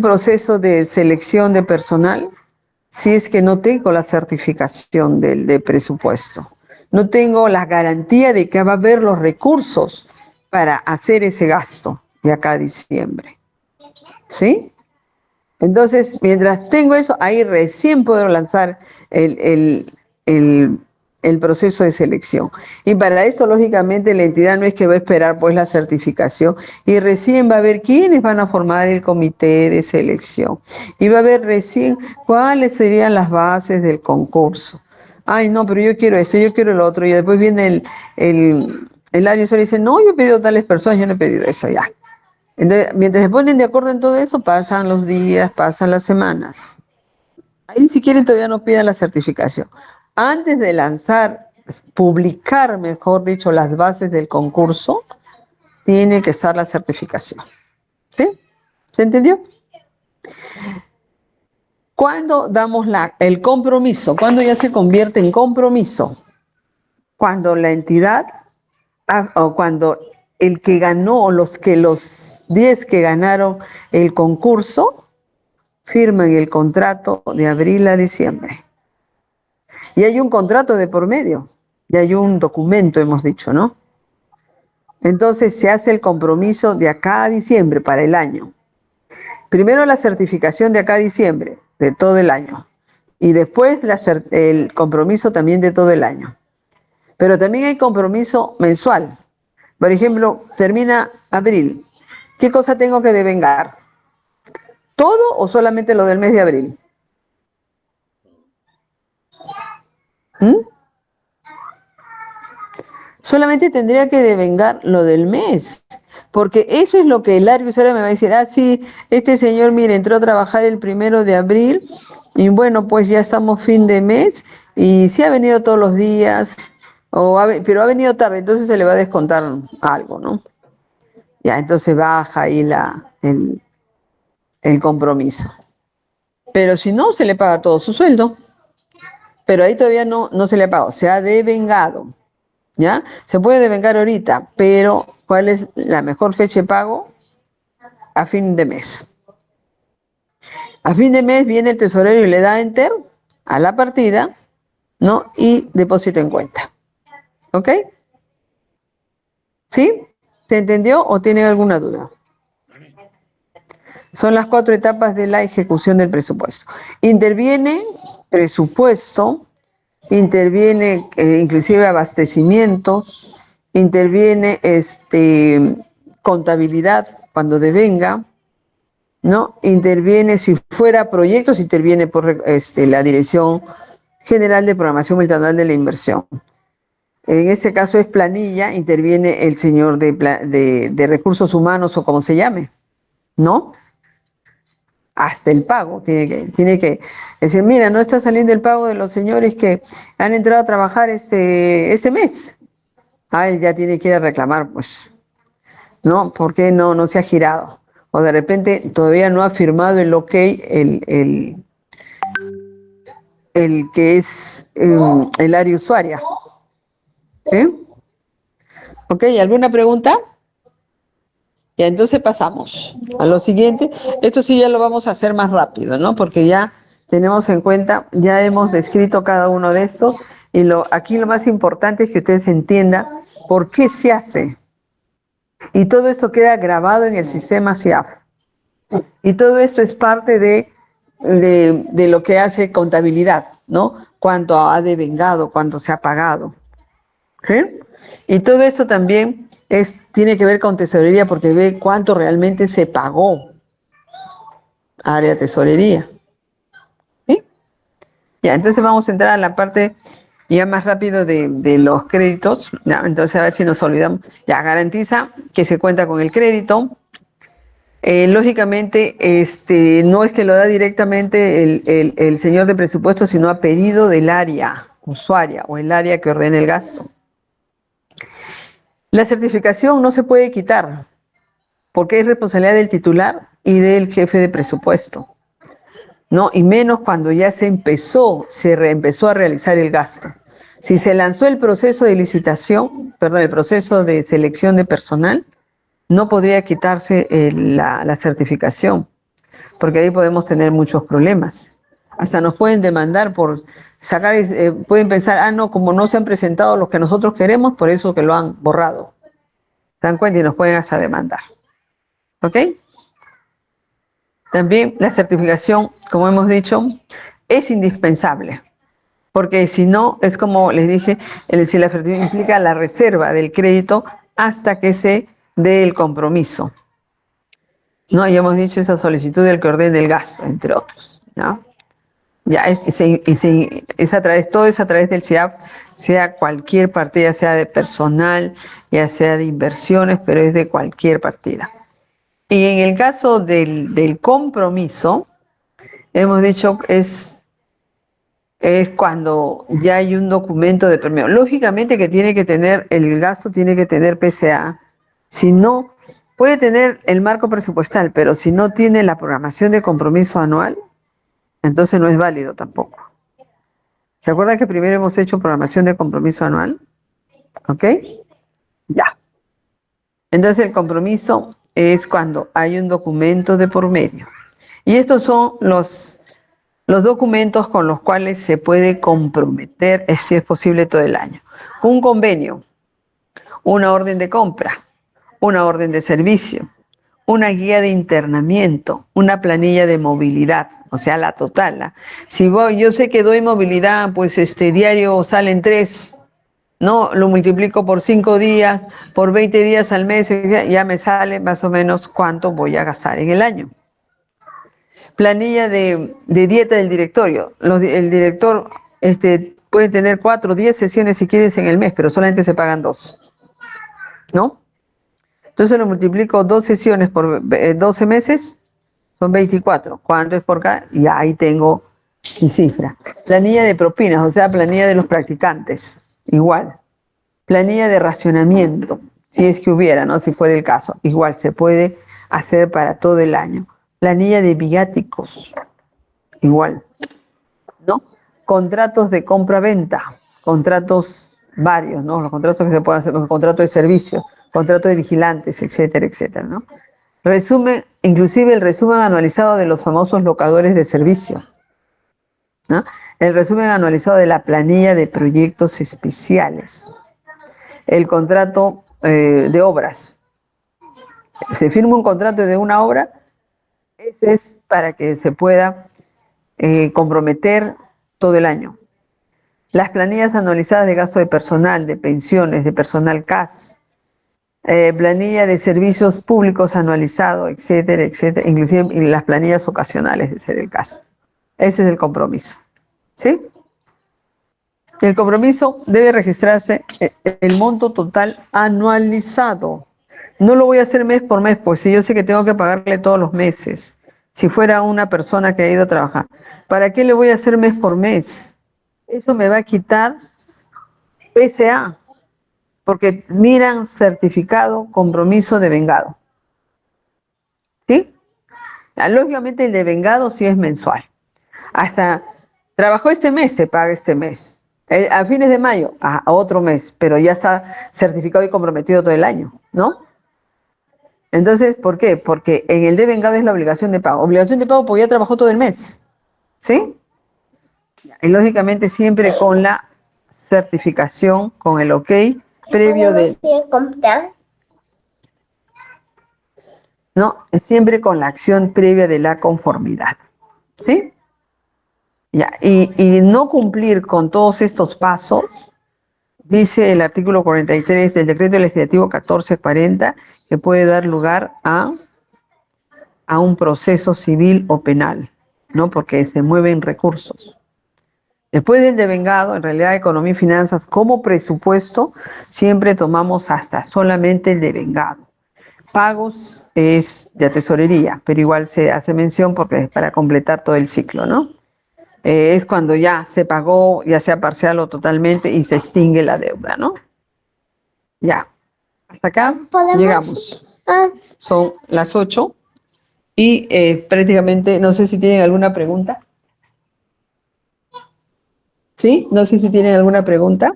proceso de selección de personal si es que no tengo la certificación de presupuesto. No tengo la garantía de que va a haber los recursos para hacer ese gasto de acá a diciembre. ¿Sí? Entonces, mientras tengo eso, ahí recién puedo lanzar el proceso de selección. Y para esto, lógicamente, la entidad no es que va a esperar pues la certificación y recién va a ver quiénes van a formar el comité de selección. Y va a ver recién cuáles serían las bases del concurso. No, pero yo quiero esto, yo quiero lo otro. Y después viene el área usuario y dice, no, yo he pedido tales personas, yo no he pedido eso, ya. Entonces, mientras se ponen de acuerdo en todo eso, pasan los días, pasan las semanas. Ahí si quieren todavía no pidan la certificación. Antes de publicar, mejor dicho, las bases del concurso, tiene que estar la certificación. ¿Sí? ¿Se entendió? ¿Cuándo damos el compromiso? ¿Cuándo ya se convierte en compromiso? Cuando la entidad, o cuando el que ganó, o los 10 que ganaron el concurso, firman el contrato de abril a diciembre. Y hay un contrato de por medio, y hay un documento, hemos dicho, ¿no? Entonces se hace el compromiso de acá a diciembre para el año. Primero la certificación de acá a diciembre, de todo el año. Y después el compromiso también de todo el año. Pero también hay compromiso mensual. Por ejemplo, termina abril. ¿Qué cosa tengo que devengar? ¿Todo o solamente lo del mes de abril? ¿Mm? Solamente tendría que devengar lo del mes, porque eso es lo que el área usuario me va a decir, sí, este señor, mire, entró a trabajar el 1 de abril y bueno, pues ya estamos fin de mes y sí ha venido todos los días, pero ha venido tarde, entonces se le va a descontar algo, ¿no? Ya, entonces baja ahí el compromiso. Pero si no, se le paga todo su sueldo, pero ahí todavía no se le ha pagado, se ha devengado. ¿Ya? Se puede devengar ahorita, pero ¿cuál es la mejor fecha de pago? A fin de mes. A fin de mes viene el tesorero y le da enter a la partida, ¿no? Y depósito en cuenta. ¿Ok? ¿Sí? ¿Se entendió o tienen alguna duda? Son las 4 etapas de la ejecución del presupuesto. Interviene presupuesto, interviene inclusive abastecimientos, interviene contabilidad cuando devenga, ¿no? Interviene si fuera proyectos, interviene por la Dirección General de Programación Multianual de la Inversión. En este caso es planilla, interviene el señor de recursos humanos o como se llame, ¿no? Hasta el pago tiene que decir, mira, no está saliendo el pago de los señores que han entrado a trabajar este mes. Él ya tiene que ir a reclamar, pues, ¿no? ¿Por qué no se ha girado? O de repente todavía no ha firmado el ok, el que es el área usuaria. ¿Sí? ¿Ok? ¿Alguna pregunta? Ya, entonces pasamos a lo siguiente. Esto sí ya lo vamos a hacer más rápido, ¿no? Porque ya tenemos en cuenta, ya hemos descrito cada uno de estos y aquí lo más importante es que ustedes entiendan por qué se hace. Y todo esto queda grabado en el sistema SIAF. Y todo esto es parte de lo que hace contabilidad, ¿no? Cuánto ha devengado, cuánto se ha pagado. ¿Sí? Y todo esto también tiene que ver con tesorería porque ve cuánto realmente se pagó. Área de tesorería. ¿Sí? Ya, entonces vamos a entrar a la parte ya más rápido de los créditos. Ya, entonces a ver si nos olvidamos. Ya, garantiza que se cuenta con el crédito. Lógicamente, no es que lo da directamente el señor de presupuesto, sino a pedido del área usuaria o el área que ordene el gasto. La certificación no se puede quitar porque es responsabilidad del titular y del jefe de presupuesto, ¿no? Y menos cuando ya se reempezó a realizar el gasto. Si se lanzó el proceso de licitación, perdón, el proceso de selección de personal, no podría quitarse la certificación, porque ahí podemos tener muchos problemas. Hasta nos pueden demandar por sacar, pueden pensar, no, como no se han presentado los que nosotros queremos, por eso que lo han borrado. ¿Se dan cuenta? Y nos pueden hasta demandar. ¿Ok? También la certificación, como hemos dicho, es indispensable, porque si no, es como les dije, si la certificación implica la reserva del crédito hasta que se dé el compromiso. ¿No? Ya hemos dicho esa solicitud del que ordene el gasto, entre otros, ¿no? Ya es a través, todo es a través del CIAF, sea cualquier partida, sea de personal, ya sea de inversiones, pero es de cualquier partida. Y en el caso del compromiso, hemos dicho es cuando ya hay un documento de permiso. Lógicamente que tiene que tener, el gasto tiene que tener PCA. Si no, puede tener el marco presupuestal, pero si no tiene la programación de compromiso anual, entonces no es válido tampoco. ¿Se acuerdan que primero hemos hecho programación de compromiso anual? ¿Ok? Ya. Entonces el compromiso es cuando hay un documento de por medio. Y estos son los documentos con los cuales se puede comprometer, si es posible, todo el año. Un convenio, una orden de compra, una orden de servicio, una guía de internamiento, una planilla de movilidad, o sea, la total. Si yo sé que doy movilidad, pues diario salen 3, ¿no? Lo multiplico por 5 días, por 20 días al mes, ya me sale más o menos cuánto voy a gastar en el año. Planilla de dieta del directorio. El director puede tener 4 o 10 sesiones si quieres en el mes, pero solamente se pagan 2, ¿no? Entonces lo multiplico 2 sesiones por 12 meses, son 24. ¿Cuánto es por cada? Y ahí tengo mi cifra. Planilla de propinas, o sea, planilla de los practicantes, igual. Planilla de racionamiento, si es que hubiera, ¿no? Si fuera el caso, igual se puede hacer para todo el año. Planilla de viáticos, igual, ¿no? Contratos de compra-venta, contratos varios, ¿no? Los contratos que se pueden hacer, los contratos de servicio, contratos de vigilantes, etcétera, etcétera, ¿no? Resumen, inclusive el resumen anualizado de los famosos locadores de servicio, ¿no? El resumen anualizado de la planilla de proyectos especiales, el contrato de obras. Se firma un contrato de una obra, ese es para que se pueda comprometer todo el año. Las planillas anualizadas de gasto de personal, de pensiones, de personal CAS, planilla de servicios públicos anualizado, etcétera, etcétera, inclusive las planillas ocasionales, de ser el caso. Ese es el compromiso, ¿sí? El compromiso debe registrarse el monto total anualizado. No lo voy a hacer mes por mes, pues si yo sé que tengo que pagarle todos los meses. Si fuera una persona que ha ido a trabajar, ¿para qué le voy a hacer mes por mes? Eso me va a quitar PSA, porque miran certificado, compromiso de vengado. ¿Sí? Lógicamente el de vengado sí es mensual. Hasta trabajó este mes, se paga este mes. A fines de mayo, a otro mes, pero ya está certificado y comprometido todo el año, ¿no? Entonces, ¿por qué? Porque en el de vengado es la obligación de pago. Obligación de pago porque ya trabajó todo el mes, ¿sí? Y lógicamente siempre con la certificación, con el ok previo de... No, siempre con la acción previa de la conformidad, ¿sí? Ya, y no cumplir con todos estos pasos, dice el artículo 43 del decreto legislativo 1440, que puede dar lugar a un proceso civil o penal, ¿no? Porque se mueven recursos. Después del devengado, en realidad economía y finanzas como presupuesto, siempre tomamos hasta solamente el devengado. Pagos es de tesorería, pero igual se hace mención porque es para completar todo el ciclo, ¿no? Es cuando ya se pagó, ya sea parcial o totalmente, y se extingue la deuda, ¿no? Ya, hasta acá llegamos. Son las 8 y prácticamente, no sé si tienen alguna pregunta. ¿Sí? No sé si tienen alguna pregunta.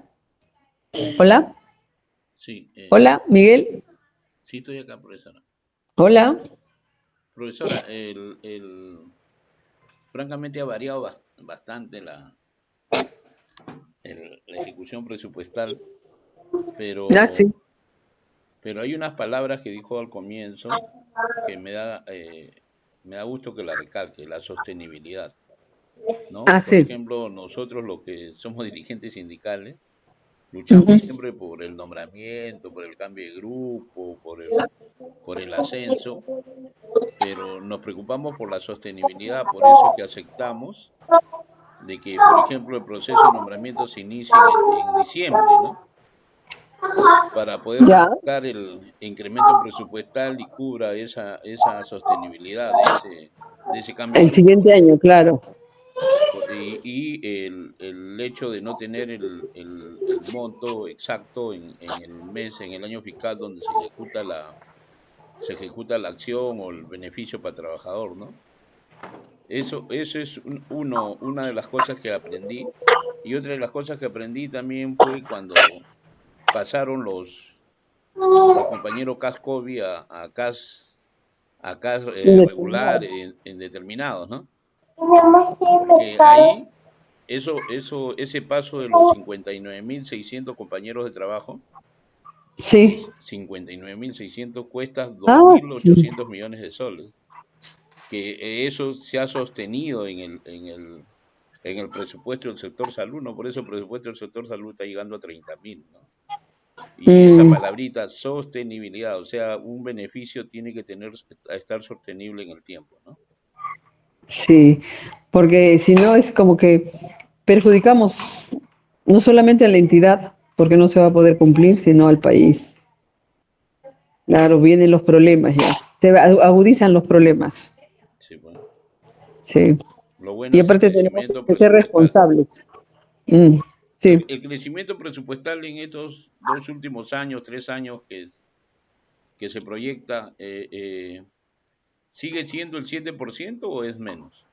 Hola. Sí, Hola, Miguel. sí estoy acá, profesora. Hola. Profesora, francamente ha variado bastante la ejecución presupuestal, Ah, sí. pero hay unas palabras que dijo al comienzo que me da gusto que la recalque, la sostenibilidad, ¿no? Ah, Por sí. ejemplo, nosotros los que somos dirigentes sindicales, luchamos Ujú. siempre por el nombramiento, por el cambio de grupo, por el ascenso, pero nos preocupamos por la sostenibilidad, por eso es que aceptamos de que, por ejemplo, el proceso de nombramiento se inicie en diciembre, ¿no? Para poder Ya. buscar el incremento presupuestal y cubra esa sostenibilidad de ese cambio de El grupo, siguiente ¿no? año, claro. Y el hecho de no tener el monto exacto en el mes, en el año fiscal donde se ejecuta la acción o el beneficio para el trabajador, ¿no? Eso es una de las cosas que aprendí. Y otra de las cosas que aprendí también fue cuando pasaron los compañeros CAS COVID a CAS regular en determinados, ¿no? Porque ahí, ese paso de los 59.600 compañeros de trabajo Sí. 59.600 cuesta Ah, 2.800 millones de soles. Que eso se ha sostenido en el presupuesto del sector salud, ¿no? Por eso el presupuesto del sector salud está llegando a 30.000, ¿no? Y esa palabrita, sostenibilidad, o sea, un beneficio tiene que estar sostenible en el tiempo, ¿no? sí, porque si no es como que perjudicamos no solamente a la entidad, porque no se va a poder cumplir, sino al país. Claro, vienen los problemas ya, agudizan los problemas, Sí, bueno. sí. Lo bueno Y es el aparte tenemos crecimiento que ser presupuestal. responsables. Sí. El crecimiento presupuestal en estos 2 últimos años, 3 años que se proyecta, ¿sigue siendo el 7% o es menos?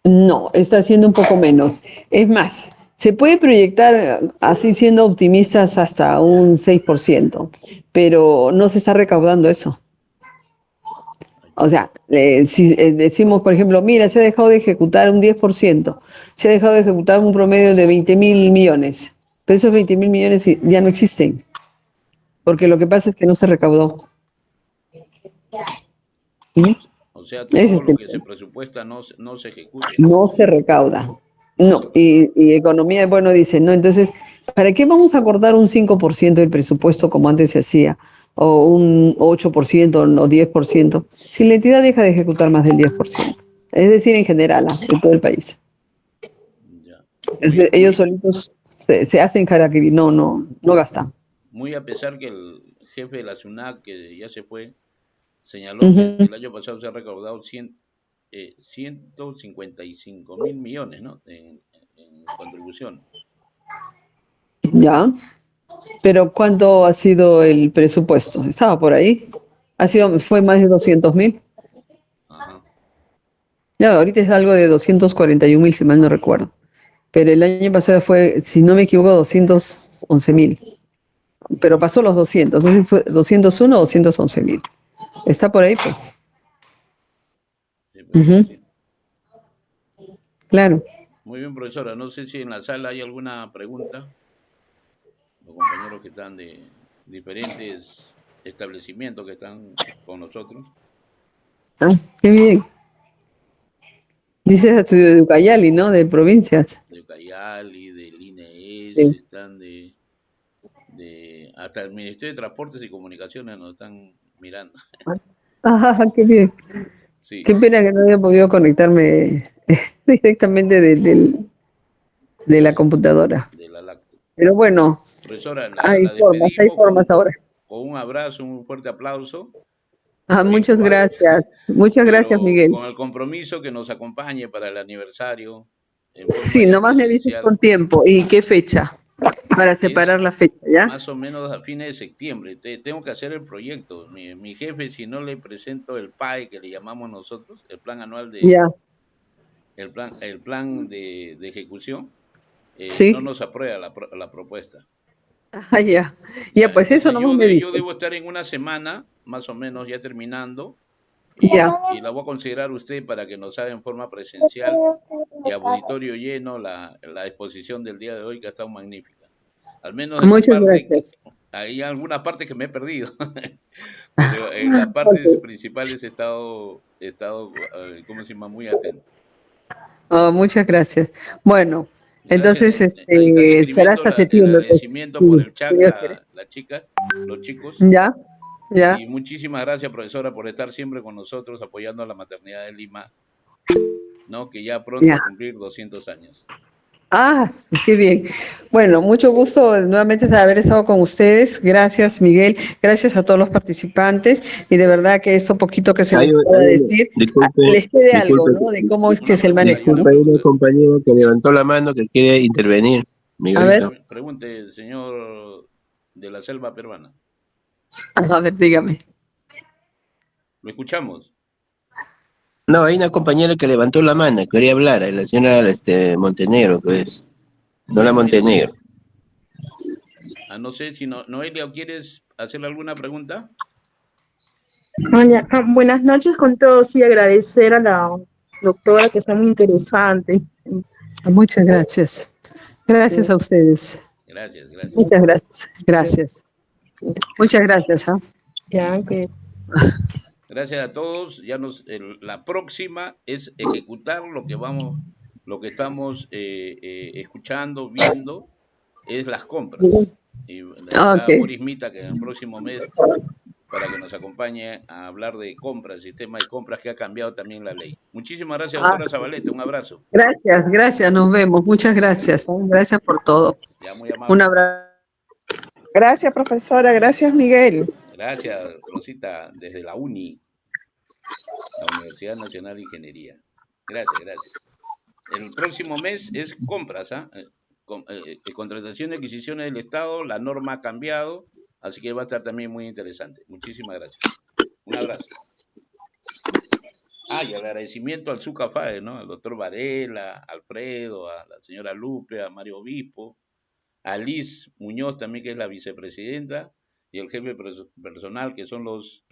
No, está siendo un poco menos. Es más, se puede proyectar, así siendo optimistas, hasta un 6%, pero no se está recaudando eso. O sea, si decimos, por ejemplo, mira, se ha dejado de ejecutar un 10%, se ha dejado de ejecutar un promedio de 20.000 millones, pero esos 20.000 millones ya no existen, porque lo que pasa es que no se recaudó. ¿Mm? O sea, Ese todo es lo el que se tema. presupuesta no se ejecute, ¿no? No se recauda. No se No, recauda. y economía, bueno, dice, no, entonces, ¿para qué vamos a acordar un 5% del presupuesto como antes se hacía? O un 8% o 10%, si la entidad deja de ejecutar más del 10%. Es decir, en general, en todo el país. Ya. Ellos solitos se hacen harakiri, no gastan. Muy a pesar que el jefe de la SUNAT, que ya se fue, señaló que Ujú. el año pasado se ha recaudado 155.000 millones, ¿no? En contribución. Ya, pero ¿cuánto ha sido el presupuesto? Estaba por ahí. Fue más de 200.000. Ajá. Ya, ahorita es algo de 241.000, si mal no recuerdo. Pero el año pasado fue, si no me equivoco, 211.000. Pero pasó los 200. No sé si fue 201 o 211.000. Está por ahí, pues. Sí, pues, Ujú, sí. claro. Muy bien, profesora. No sé si en la sala hay alguna pregunta. Los compañeros que están de diferentes establecimientos que están con nosotros, Ah, qué bien. Dices estudio de Ucayali, ¿no? De provincias. de Cayali, del INES, Sí. están hasta el Ministerio de Transportes y Comunicaciones nos están mirando. Ah, qué bien. Sí, Qué pena que no haya podido conectarme directamente de la computadora. de la LACTO. Pero bueno, Profesora, hay la despedimos formas ahora. con un abrazo, un fuerte aplauso, Ah, y muchas gracias. Muchas gracias, pero Miguel. con el compromiso que nos acompañe para el aniversario en forma Sí, ya nomás me avisas presencial. con tiempo. ¿Y qué fecha? Para Es separar la fecha, ¿ya? más o menos a fines de septiembre. Tengo que hacer el proyecto. Mi jefe, si no le presento el PAE que le llamamos nosotros, el plan anual Ya. el plan de ejecución, no Sí. nos aprueba la propuesta. Ah, ya. Ya, Ya, pues eso entonces nomás me yo dice. debo estar en una semana, más o menos ya terminando, Ya. y la voy a considerar usted para que nos haga en forma presencial y auditorio lleno la exposición del día de hoy, que ha estado magnífica. Al menos en la Muchas parte, gracias. hay algunas partes que me he perdido, pero en las partes Ok. principales he estado, ¿cómo se llama? Muy atento. Oh, muchas gracias. Bueno, Gracias. entonces Ahí están será escribiendo hasta el septiembre, pues. agradecimiento por Sí, el si chat Dios quiere. las chicas, los chicos. Ya, ya, Y muchísimas gracias, profesora, por estar siempre con nosotros apoyando a la maternidad de Lima, ¿no? Que ya pronto ya. va a cumplir 200 años. Ah, sí, qué bien. Bueno, mucho gusto nuevamente de haber estado con ustedes. Gracias, Miguel. Gracias a todos los participantes. Y de verdad que esto poquito que se les pueda decir, les quede algo, Disculpe, ¿no? De cómo es que Una es el pregunta, hay manejo, una ¿no? disculpe, hay una pregunta. compañera que levantó la mano que quiere intervenir, A ver, Miguelito. Pregunte, señor de la selva peruana. a ver, dígame. Lo escuchamos. No, hay una compañera que levantó la mano, quería hablar, la señora Montenegro, pues, Dora Montenegro. No sé si Noelia, ¿quieres hacerle alguna pregunta? Hola, buenas noches con todos y agradecer a la doctora que está muy interesante. Muchas gracias. Gracias Eh, a ustedes. Gracias, gracias. Muchas gracias. Gracias. Muchas gracias. ¿Ah? Ya, que Gracias a todos. La próxima es ejecutar lo que estamos escuchando, viendo, es las compras. Y está Ok. Boris Mita, que en el próximo mes, para que nos acompañe a hablar de compras, el sistema de compras que ha cambiado también la ley. Muchísimas gracias, Ah, doctora Zabaleta. Un abrazo. gracias, gracias, nos vemos. Muchas gracias. ¿Ah? Gracias por todo. Ya muy Un amable. abrazo. Gracias, profesora. Gracias, Miguel. Gracias, Rosita, desde la la Universidad Nacional de Ingeniería. Gracias, gracias. El próximo mes es compras, ¿ah? Contratación y adquisiciones del Estado, la norma ha cambiado, así que va a estar también muy interesante. Muchísimas gracias. Un abrazo. Y el agradecimiento al Sucafae, ¿no? Al doctor Varela, Alfredo, a la señora Lupe, a Mario Obispo, a Liz Muñoz también, que es la vicepresidenta, y el jefe personal, que son los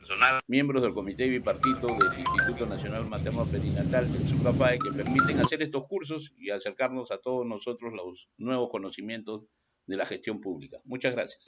miembros del Comité Bipartito del Instituto Nacional Materno Perinatal, el SUCAFAE, que permiten hacer estos cursos y acercarnos a todos nosotros los nuevos conocimientos de la gestión pública. Muchas gracias.